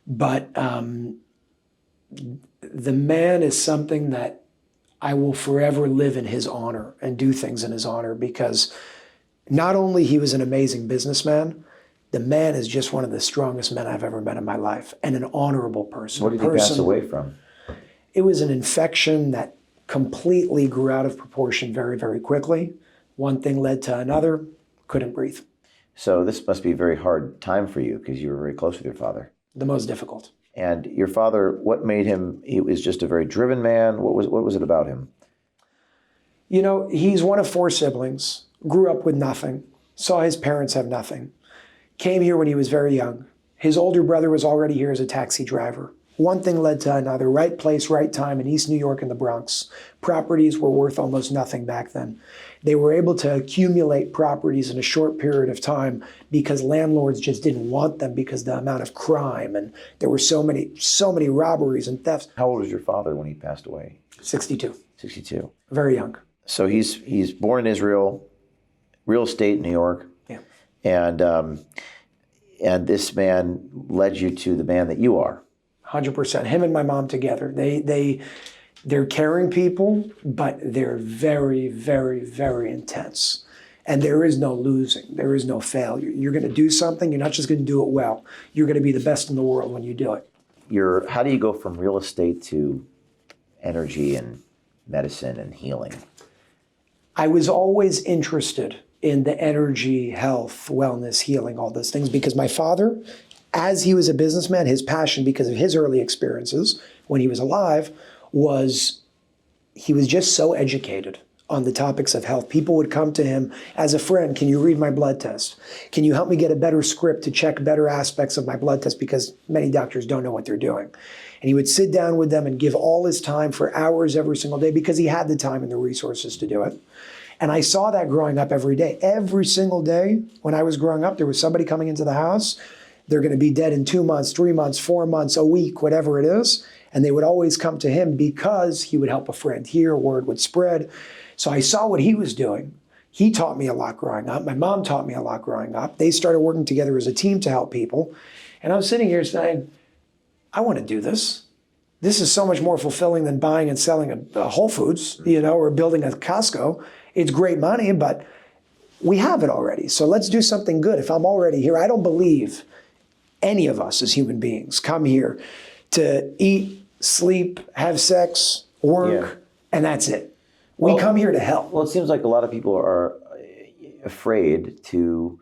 But the man is something that I will forever live in his honor and do things in his honor, because not only he was an amazing businessman, the man is just one of the strongest men I've ever met in my life, and an honorable person. What did he pass away from? It was an infection that completely grew out of proportion very, very quickly. One thing led to another, couldn't breathe. So this must be a very hard time for you, because you were very close with your father. The most difficult. And your father, what made him, he was just a very driven man? What was it about him? You know, he's one of 4 siblings, grew up with nothing, saw his parents have nothing, came here when he was very young. His older brother was already here as a taxi driver. One thing led to another, right place, right time in East New York and the Bronx. Properties were worth almost nothing back then. They were able to accumulate properties in a short period of time because landlords just didn't want them because of the amount of crime, and there were so many robberies and thefts. How old was your father when he passed away? 62. 62. Very young. So he's born in Israel, real estate in New York. Yeah. And this man led you to the man that you are. 100%. Him and my mom together. They're caring people, but they're very, very, very intense. And there is no losing. There is no failure. You're going to do something. You're not just going to do it well. You're going to be the best in the world when you do it. How do you go from real estate to energy and medicine and healing? I was always interested in the energy, health, wellness, healing, all those things, because my father, as he was a businessman, his passion, because of his early experiences when he was alive, was he was just so educated on the topics of health. People would come to him as a friend. Can you read my blood test? Can you help me get a better script to check better aspects of my blood test? Because many doctors don't know what they're doing. And he would sit down with them and give all his time for hours every single day because he had the time and the resources to do it. And I saw that growing up every day. Every single day when I was growing up, there was somebody coming into the house. They're going to be dead in 2 months, 3 months, 4 months, a week, whatever it is. And they would always come to him because he would help a friend here, word would spread. So I saw what he was doing. He taught me a lot growing up. My mom taught me a lot growing up. They started working together as a team to help people. And I was sitting here saying, I want to do this. This is so much more fulfilling than buying and selling a Whole Foods, or building a Costco. It's great money, but we have it already. So let's do something good. If I'm already here, I don't believe any of us as human beings come here to eat, sleep, have sex, work, and that's it. We come here to help. Well, it seems like a lot of people are afraid to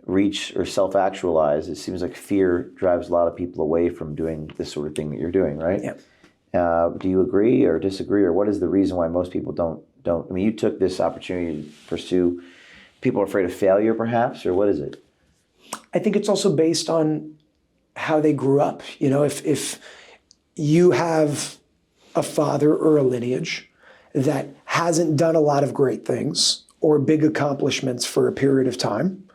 reach or self-actualize. It seems like fear drives a lot of people away from doing this sort of thing that you're doing, right? Yeah. Do you agree or disagree, or what is the reason why most people don't? I mean, you took this opportunity to pursue. People are afraid of failure, perhaps, or what is it? I think it's also based on how they grew up. You know, if you have a father or a lineage that hasn't done a lot of great things or big accomplishments for a period of time,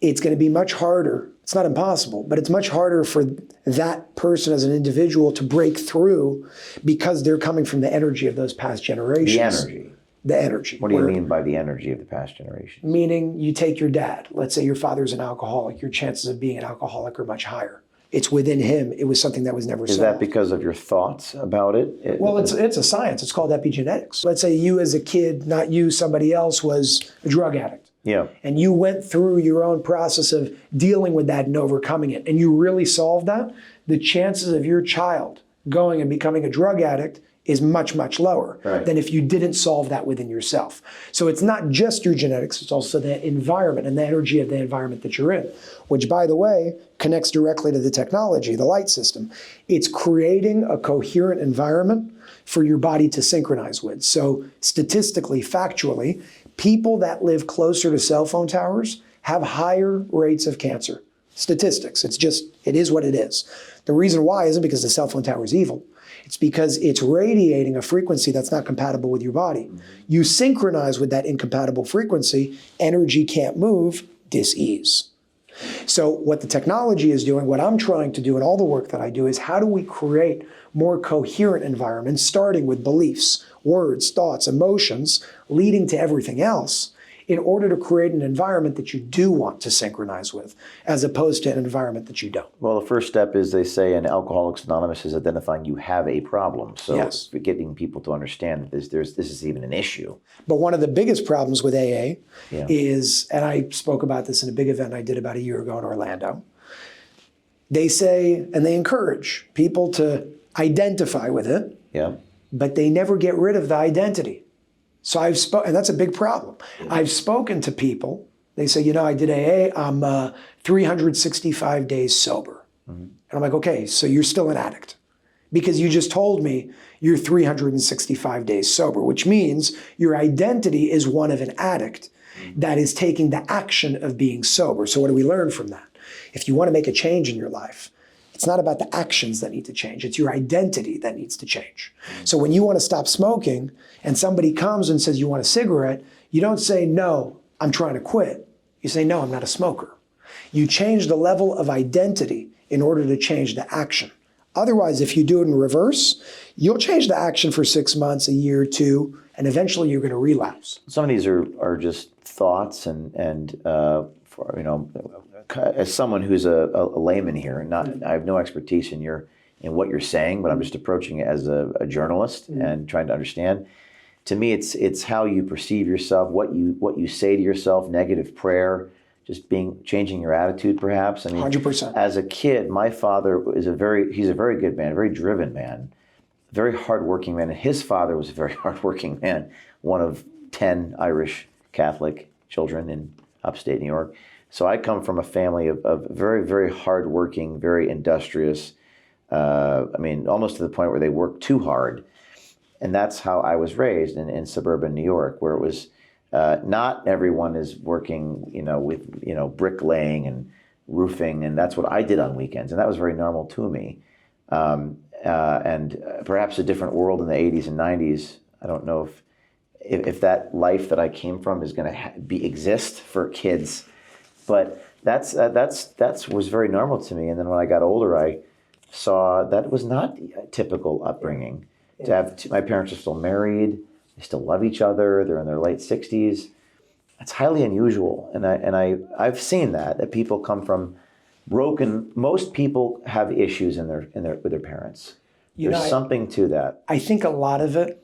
it's going to be much harder. It's not impossible, but it's much harder for that person as an individual to break through because they're coming from the energy of those past generations. The energy. The energy. What do you mean by the energy of the past generation? Meaning you take your dad. Let's say your father's an alcoholic. Your chances of being an alcoholic are much higher. It's within him. It was something that was never solved. Is that because of your thoughts about it? Well, it's a science. It's called epigenetics. Let's say you as a kid, not you, somebody else was a drug addict. Yeah. And you went through your own process of dealing with that and overcoming it, and you really solved that, the chances of your child going and becoming a drug addict is much, much lower than if you didn't solve that within yourself. So it's not just your genetics, it's also the environment and the energy of the environment that you're in, which, by the way, connects directly to the technology, the light system. It's creating a coherent environment for your body to synchronize with. So statistically, factually, people that live closer to cell phone towers have higher rates of cancer. Statistics, it is what it is. The reason why isn't because the cell phone tower is evil. It's because it's radiating a frequency that's not compatible with your body. You synchronize with that incompatible frequency, energy can't move, dis-ease. So what the technology is doing, what I'm trying to do in all the work that I do is how do we create more coherent environments, starting with beliefs, words, thoughts, emotions, leading to everything else, in order to create an environment that you do want to synchronize with, as opposed to an environment that you don't. Well, the first step is, they say in Alcoholics Anonymous, is identifying you have a problem. So yes. Getting people to understand that this is even an issue. But one of the biggest problems with AA is, and I spoke about this in a big event I did about a year ago in Orlando, they say, and they encourage people to identify with it, but they never get rid of the identity. So and that's a big problem. I've spoken to people, they say, you know, I did AA, I'm 365 days sober. And I'm like, okay, so you're still an addict. Because you just told me you're 365 days sober, which means your identity is one of an addict that is taking the action of being sober. So what do we learn from that? If you want to make a change in your life, it's not about the actions that need to change. It's your identity that needs to change. So when you want to stop smoking and somebody comes and says you want a cigarette, you don't say, no, I'm trying to quit. You say, no, I'm not a smoker. You change the level of identity in order to change the action. Otherwise, if you do it in reverse, you'll change the action for 6 months, a year, 2, and eventually you're going to relapse. Some of these are just thoughts and for, you know, as someone who's a layman here, I have no expertise in what you're saying, but I'm just approaching it as a journalist and trying to understand. To me, it's how you perceive yourself, what you say to yourself, negative prayer, just changing your attitude, perhaps. I mean, 100%. As a kid, my father he's a very good man, a very driven man, very hardworking man, and his father was a very hardworking man, one of 10 Irish Catholic children in upstate New York. So I come from a family of very, very hardworking, very industrious, I mean, almost to the point where they work too hard. And that's how I was raised in suburban New York, where it was not everyone is working, you know, with, you know, bricklaying and roofing. And that's what I did on weekends. And that was very normal to me. And perhaps a different world in the 80s and 90s. I don't know if that life that I came from is going to exist for kids. But that's was very normal to me. And then when I got older, I saw that was not a typical upbringing. To have my parents are still married, they still love each other. They're in their late 60s. That's highly unusual. And I've seen that people come from broken. Most people have issues with their parents. There's something to that. I think a lot of it,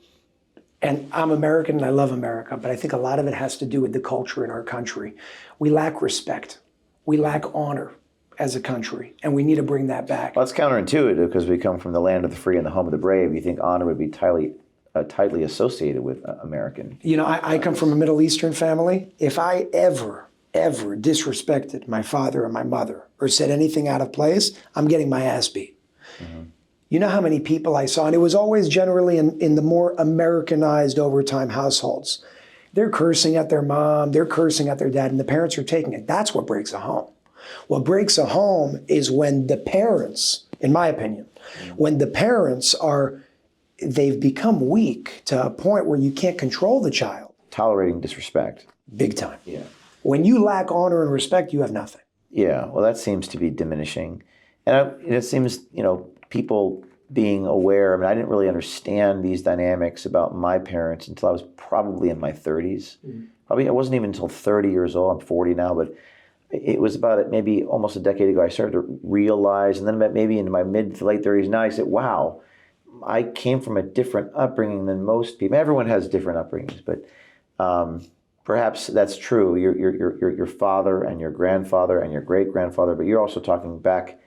and I'm American and I love America, but I think a lot of it has to do with the culture in our country. We lack respect. We lack honor as a country, and we need to bring that back. Well, that's counterintuitive because we come from the land of the free and the home of the brave. You think honor would be tightly associated with American. You know, I come from a Middle Eastern family. If I ever disrespected my father or my mother or said anything out of place, I'm getting my ass beat. You know how many people I saw, and it was always generally in the more Americanized overtime households. They're cursing at their mom, they're cursing at their dad, and the parents are taking it. That's what breaks a home. What breaks a home is when the parents, in my opinion, when the parents they've become weak to a point where you can't control the child. Tolerating disrespect. Big time. Yeah. When you lack honor and respect, you have nothing. Yeah, well, that seems to be diminishing. And it seems, people being aware. I mean, I didn't really understand these dynamics about my parents until I was probably in my 30s. Probably, I wasn't even until 30 years old. I'm 40 now, but it was about maybe almost a decade ago I started to realize, and then maybe in my mid to late 30s now, I said, wow, I came from a different upbringing than most people. Everyone has different upbringings, but perhaps that's true. Your father and your grandfather and your great-grandfather, but you're also talking back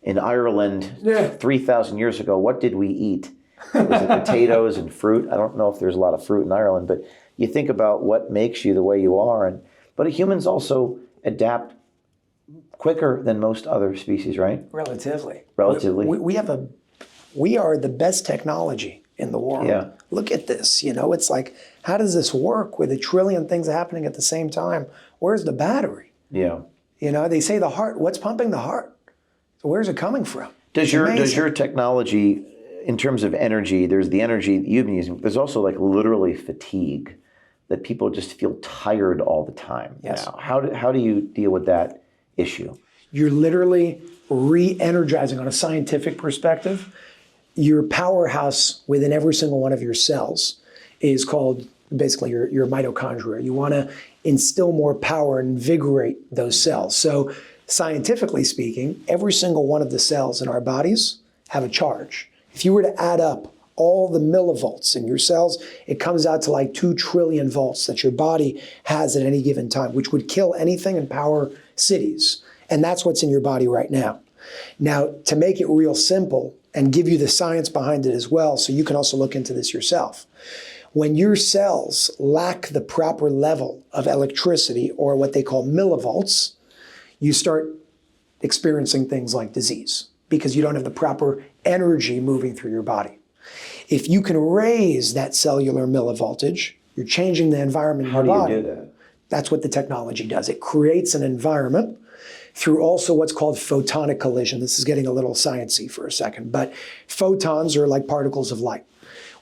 in Ireland 3,000 years ago. What did we eat? Was it potatoes and fruit? I don't know if there's a lot of fruit in Ireland, but you think about what makes you the way you are. But humans also adapt quicker than most other species, right? Relatively. Relatively. We are the best technology in the world. Yeah. Look at this. It's like, how does this work with 1 trillion things happening at the same time? Where's the battery? Yeah. They say the heart. What's pumping the heart? So where's it coming from? Does your technology, in terms of energy, there's the energy that you've been using, there's also like literally fatigue, that people just feel tired all the time. Yes. Now, how do you deal with that issue? You're literally re-energizing on a scientific perspective. Your powerhouse within every single one of your cells is called basically your mitochondria. You want to instill more power and invigorate those cells. So scientifically speaking, every single one of the cells in our bodies have a charge. If you were to add up all the millivolts in your cells, it comes out to like 2 trillion volts that your body has at any given time, which would kill anything and power cities. And that's what's in your body right now. Now, to make it real simple and give you the science behind it as well, so you can also look into this yourself. When your cells lack the proper level of electricity, or what they call millivolts, you start experiencing things like disease because you don't have the proper energy moving through your body. If you can raise that cellular millivoltage, you're changing the environment in your body. How do you do that? That's what the technology does. It creates an environment through also what's called photonic collision. This is getting a little sciencey for a second, but photons are like particles of light.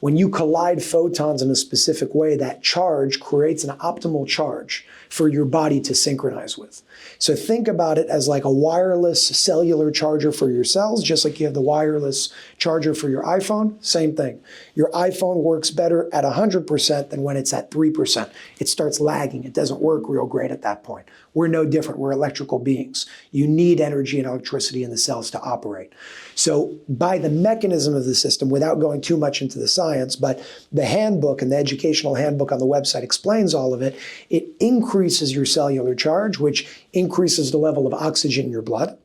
When you collide photons in a specific way, that charge creates an optimal charge for your body to synchronize with. So think about it as like a wireless cellular charger for your cells, just like you have the wireless charger for your iPhone, same thing. Your iPhone works better at 100% than when it's at 3%. It starts lagging. It doesn't work real great at that point. We're no different. We're electrical beings. You need energy and electricity in the cells to operate. So by the mechanism of the system, without going too much into the science, but the handbook and the educational handbook on the website explains all of it, it increases your cellular charge, which increases the level of oxygen in your blood.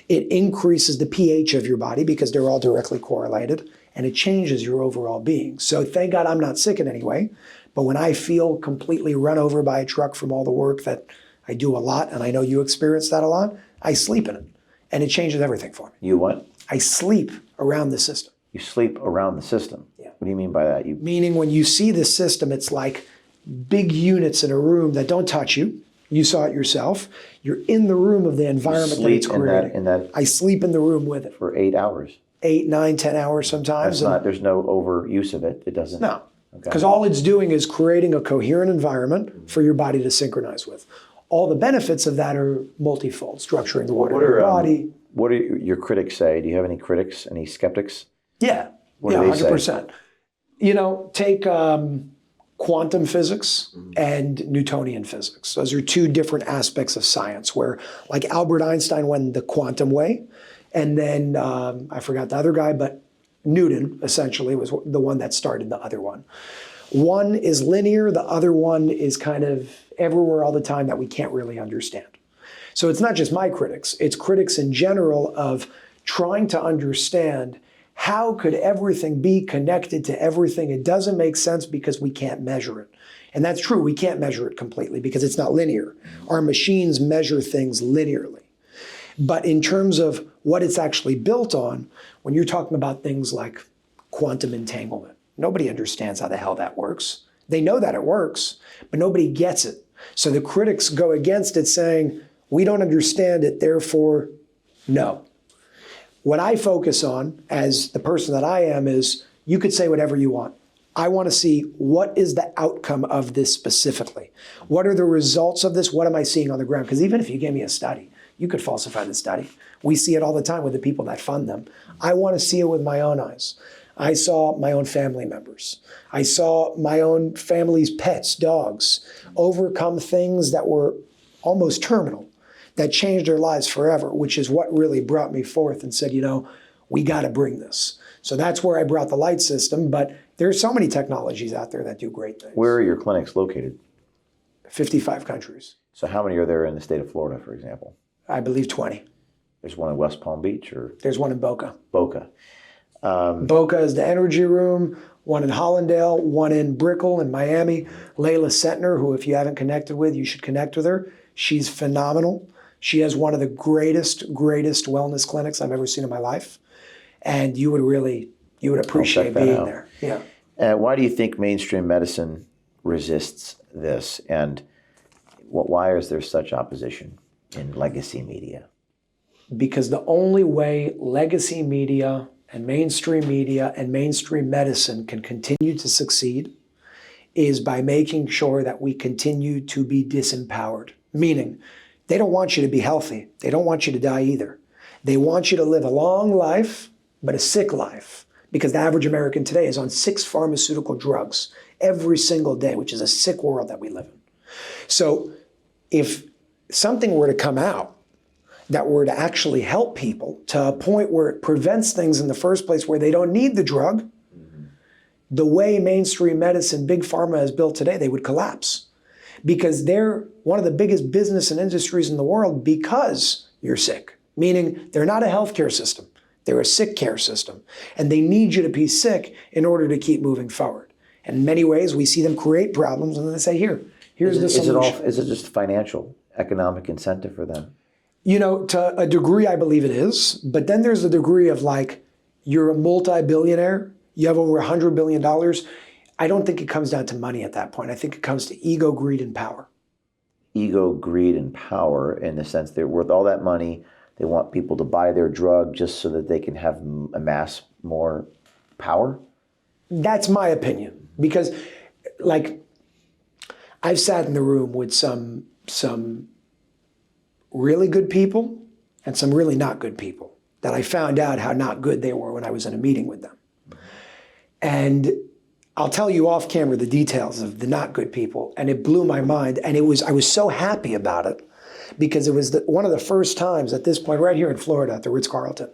It increases the pH of your body because they're all directly correlated, and it changes your overall being. So thank God I'm not sick in any way, but when I feel completely run over by a truck from all the work that I do a lot, and I know you experience that a lot, I sleep in it, and it changes everything for me. You what? I sleep around the system. You sleep around the system. Yeah. What do you mean by that? Meaning when you see the system, it's like big units in a room that don't touch you. You saw it yourself. You're in the room of the environment that it's creating. I sleep in the room with it. For 8 hours? 8, 9, 10 hours sometimes. There's no overuse of it. It doesn't. No. Because all it's doing is creating a coherent environment for your body to synchronize with. All the benefits of that are multifold, structuring the water in your body. What do your critics say? Do you have any critics, any skeptics? Yeah. What do they 100%. Say? Take quantum physics and Newtonian physics. Those are two different aspects of science where, like Albert Einstein went the quantum way, and then I forgot the other guy, but Newton essentially was the one that started the other one. One is linear, the other one is kind of everywhere all the time that we can't really understand. So it's not just my critics, it's critics in general of trying to understand how could everything be connected to everything. It doesn't make sense because we can't measure it. And that's true, we can't measure it completely because it's not linear. Our machines measure things linearly. But in terms of what it's actually built on, when you're talking about things like quantum entanglement, nobody understands how the hell that works. They know that it works, but nobody gets it. So the critics go against it saying, we don't understand it, therefore, no. What I focus on as the person that I am is, you could say whatever you want. I want to see what is the outcome of this specifically. What are the results of this? What am I seeing on the ground? Because even if you gave me a study, you could falsify the study. We see it all the time with the people that fund them. I want to see it with my own eyes. I saw my own family members. I saw my own family's pets, dogs, overcome things that were almost terminal, that changed their lives forever, which is what really brought me forth and said, we got to bring this. So that's where I brought the light system, but there's so many technologies out there that do great things. Where are your clinics located? 55 countries. So how many are there in the state of Florida, for example? I believe 20. There's one in West Palm Beach, or? There's one in Boca. Boca. Boca is the energy room, one in Hollandale, one in Brickell in Miami. Layla Sentner, who if you haven't connected with, you should connect with her. She's phenomenal. She has one of the greatest wellness clinics I've ever seen in my life. And you would appreciate being there. Yeah. Why do you think mainstream medicine resists this? And why is there such opposition in legacy media? Because the only way legacy media and mainstream medicine can continue to succeed is by making sure that we continue to be disempowered. Meaning, they don't want you to be healthy. They don't want you to die either. They want you to live a long life, but a sick life. Because the average American today is on 6 pharmaceutical drugs every single day, which is a sick world that we live in. So if something were to come out that were to actually help people to a point where it prevents things in the first place where they don't need the drug, the way mainstream medicine, big pharma is built today, they would collapse. Because they're one of the biggest business and industries in the world because you're sick. Meaning they're not a healthcare system. They're a sick care system. And they need you to be sick in order to keep moving forward. And in many ways, we see them create problems and then they say, here's the solution. Is it just financial, economic incentive for them? To a degree, I believe it is. But then there's a degree of you're a multi-billionaire, you have over $100 billion. I don't think it comes down to money at that point. I think it comes to ego, greed, and power. Ego, greed, and power in the sense they're worth all that money. They want people to buy their drug just so that they can amass more power? That's my opinion. Because, I've sat in the room with some really good people and some really not good people that I found out how not good they were when I was in a meeting with them. And I'll tell you off camera the details of the not good people, and it blew my mind. And I was so happy about it because it was one of the first times at this point, right here in Florida at the Ritz-Carlton,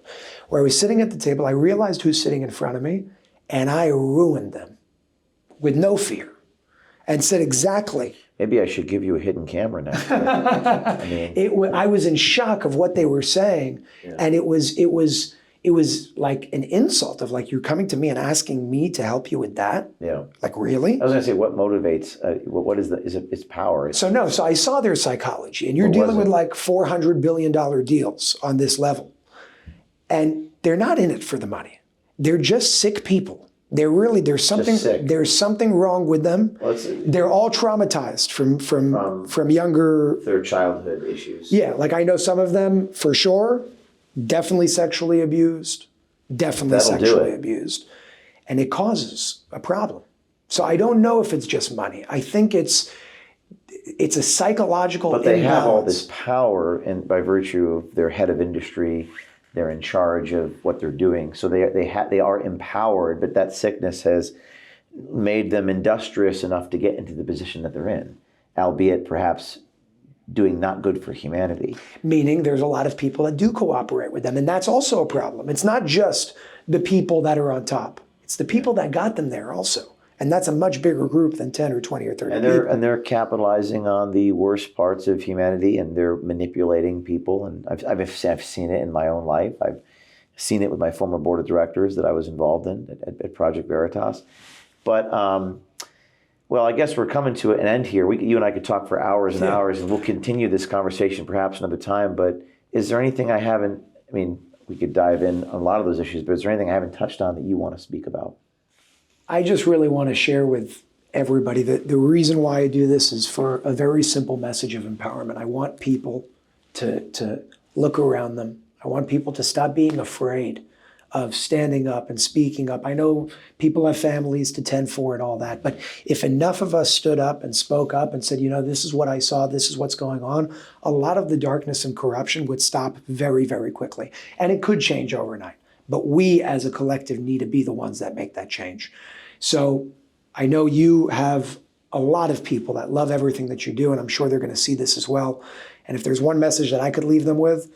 where I was sitting at the table, I realized who's sitting in front of me, and I ruined them with no fear and said exactly. Maybe I should give you a hidden camera now. I was in shock of what they were saying, and it was like an insult of you're coming to me and asking me to help you with that? Yeah. Really? I was going to say, what motivates, what is it's power? So I saw their psychology, and you're dealing with $400 billion deals on this level. And they're not in it for the money. They're just sick people. There's something wrong with them. They're all traumatized from younger. Their childhood issues. Yeah, I know some of them for sure. Definitely sexually abused, abused. And it causes a problem. So I don't know if it's just money. I think it's a psychological imbalance. But they have all this power, and by virtue of their head of industry, they're in charge of what they're doing. So they are empowered, but that sickness has made them industrious enough to get into the position that they're in, albeit perhaps doing not good for humanity. Meaning there's a lot of people that do cooperate with them, and that's also a problem. It's not just the people that are on top. It's the people that got them there also. And that's a much bigger group than 10 or 20 or 30 people. And they're capitalizing on the worst parts of humanity, and they're manipulating people. And I've seen it in my own life. I've seen it with my former board of directors that I was involved in at Project Veritas. But, well, I guess we're coming to an end here. You and I could talk for hours and hours, and we'll continue this conversation perhaps another time. But is there anything I haven't, we could dive in on a lot of those issues, but is there anything I haven't touched on that you want to speak about? I just really want to share with everybody that the reason why I do this is for a very simple message of empowerment. I want people to look around them. I want people to stop being afraid of standing up and speaking up. I know people have families to tend for and all that, but if enough of us stood up and spoke up and said, this is what I saw, this is what's going on, a lot of the darkness and corruption would stop very, very quickly. And it could change overnight. But we as a collective need to be the ones that make that change. So I know you have a lot of people that love everything that you do, and I'm sure they're going to see this as well. And if there's one message that I could leave them with,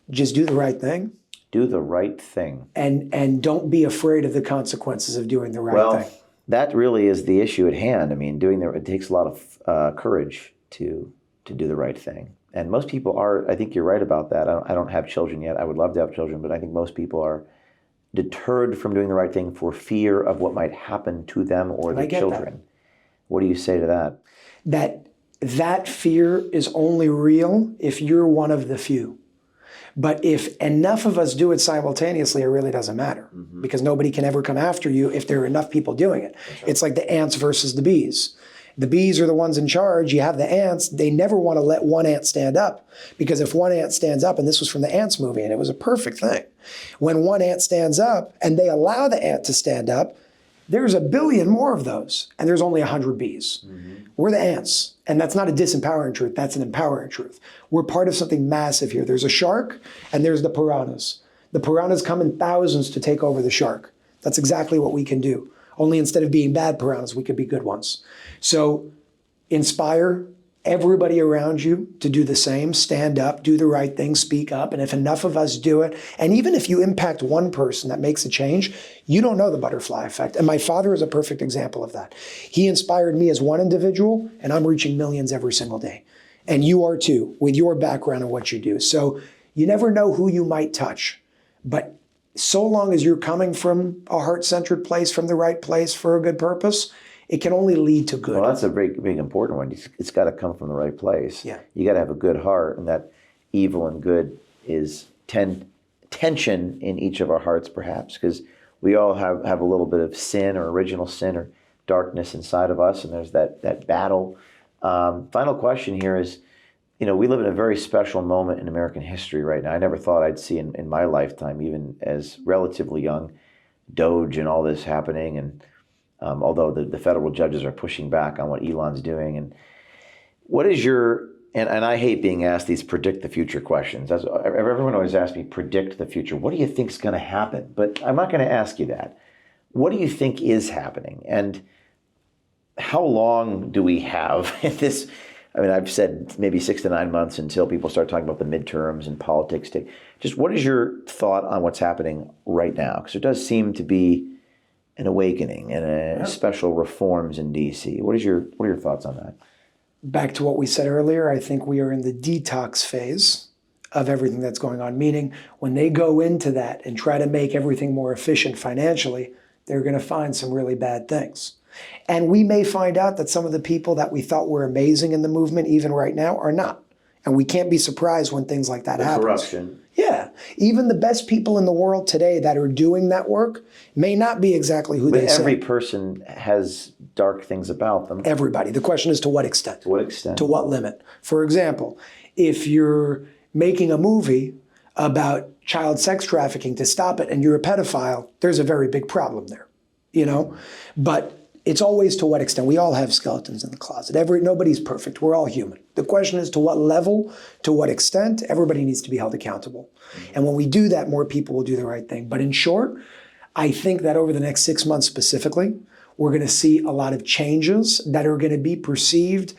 just do the right thing. Do the right thing. And don't be afraid of the consequences of doing the right thing. That really is the issue at hand. I mean, it takes a lot of courage to do the right thing. And most people are, I think you're right about that. I don't have children yet. I would love to have children, but I think most people are deterred from doing the right thing for fear of what might happen to them or their children. That. What do you say to that? That fear is only real if you're one of the few. But if enough of us do it simultaneously, it really doesn't matter, because nobody can ever come after you if there are enough people doing it. Right. It's like the ants versus the bees. The bees are the ones in charge. You have the ants. They never want to let one ant stand up, because if one ant stands up, and this was from the Ants movie, and it was a perfect thing. When one ant stands up and they allow the ant to stand up, there's a billion more of those, and there's only 100 bees. We're the ants, and that's not a disempowering truth, that's an empowering truth. We're part of something massive here. There's a shark, and there's the piranhas. The piranhas come in thousands to take over the shark. That's exactly what we can do. Only instead of being bad piranhas, we could be good ones. So inspire everybody around you to do the same, stand up, do the right thing, speak up. And if enough of us do it, and even if you impact one person that makes a change, you don't know the butterfly effect. And my father is a perfect example of that. He inspired me as one individual, and I'm reaching millions every single day. And you are too, with your background and what you do. So you never know who you might touch. But so long as you're coming from a heart-centered place, from the right place for a good purpose, it can only lead to good. Well, that's a big important one. It's got to come from the right place. Yeah. You got to have a good heart, and that evil and good is tension in each of our hearts, perhaps, because we all have a little bit of sin or original sin or darkness inside of us, and there's that battle. Final question here is, we live in a very special moment in American history right now. I never thought I'd see in my lifetime, even as relatively young, Doge and all this happening, and although the federal judges are pushing back on what Elon's doing. And what is and I hate being asked these predict the future questions. Everyone always asks me, predict the future. What do you think is going to happen? But I'm not going to ask you that. What do you think is happening? And how long do we have this? I mean, I've said maybe 6 to 9 months until people start talking about the midterms and politics. Just what is your thought on what's happening right now? Because there does seem to be an awakening and special reforms in D.C. What are your thoughts on that? Back to what we said earlier, I think we are in the detox phase of everything that's going on, meaning when they go into that and try to make everything more efficient financially, they're going to find some really bad things. And we may find out that some of the people that we thought were amazing in the movement, even right now, are not. And we can't be surprised when things like that happen. Corruption. Yeah. Even the best people in the world today that are doing that work may not be exactly who they say. Every person has dark things about them. Everybody. The question is, to what extent? To what extent? To what limit? For example, if you're making a movie about child sex trafficking to stop it and you're a pedophile, there's a very big problem there, But it's always to what extent. We all have skeletons in the closet. Nobody's perfect. We're all human. The question is to what level, to what extent. Everybody needs to be held accountable. And when we do that, more people will do the right thing. But in short, I think that over the next 6 months specifically, we're going to see a lot of changes that are going to be perceived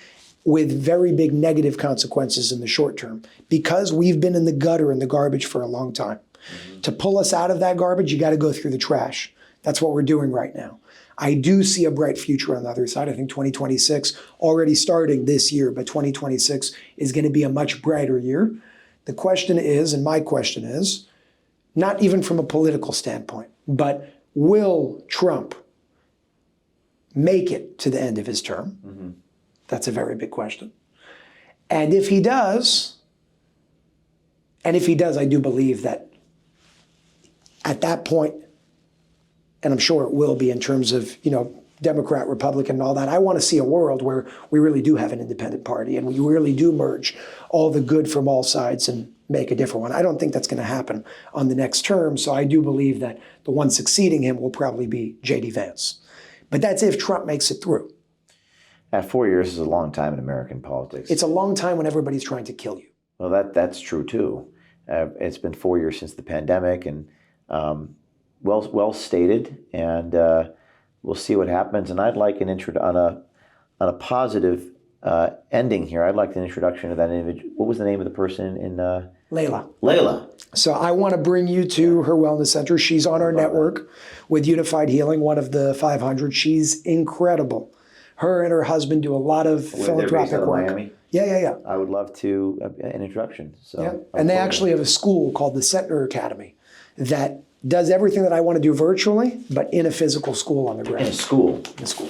with very big negative consequences in the short term, because we've been in the gutter and the garbage for a long time. To pull us out of that garbage, you got to go through the trash. That's what we're doing right now. I do see a bright future on the other side. I think 2026, already starting this year, but 2026 is going to be a much brighter year. The question is, and my question is, not even from a political standpoint, but will Trump make it to the end of his term? That's a very big question. And if he does, And if he does, I do believe that at that point, and I'm sure it will be in terms of, Democrat, Republican, and all that, I want to see a world where we really do have an independent party and we really do merge all the good from all sides and make a different one. I don't think that's going to happen on the next term, so I do believe that the one succeeding him will probably be J.D. Vance. But that's if Trump makes it through. 4 years is a long time in American politics. It's a long time when everybody's trying to kill you. Well, that's true too. It's been 4 years since the pandemic, and well stated. And we'll see what happens. And I'd like an intro on a positive ending here. I'd like an introduction to that individual. What was the name of the person in? Layla. So I want to bring you to her wellness center. She's on our network with UNIFYD Healing, one of the 500. She's incredible. Her and her husband do a lot of philanthropic work. Miami? Yeah. I would love to an introduction. So yeah. And they actually have a school called the Cellular Academy that does everything that I want to do virtually, but in a physical school on the ground. In a school. In a school.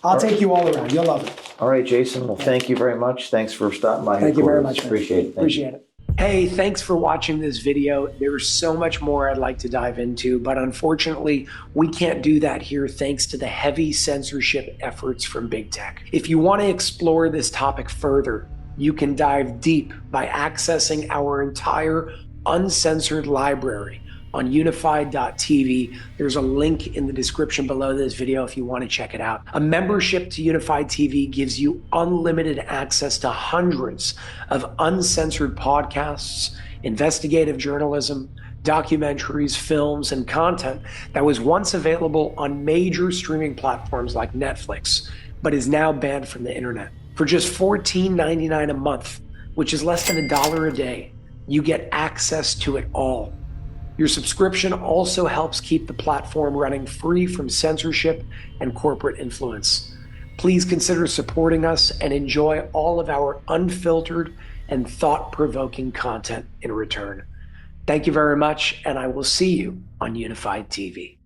I'll take you all around. You'll love it. All right, Jason. Well, thank you very much. Thanks for stopping by. Thank you very much. Appreciate it. Appreciate it. Hey, thanks for watching this video. There's so much more I'd like to dive into, but unfortunately, we can't do that here thanks to the heavy censorship efforts from big tech. If you want to explore this topic further, you can dive deep by accessing our entire uncensored library on UNIFYD.TV. There's a link in the description below this video if you want to check it out. A membership to UNIFYD TV gives you unlimited access to hundreds of uncensored podcasts, investigative journalism, documentaries, films, and content that was once available on major streaming platforms like Netflix, but is now banned from the internet. For just $14.99 a month, which is less than $1 a day, you get access to it all. Your subscription also helps keep the platform running free from censorship and corporate influence. Please consider supporting us and enjoy all of our unfiltered and thought-provoking content in return. Thank you very much, and I will see you on UNIFYD TV.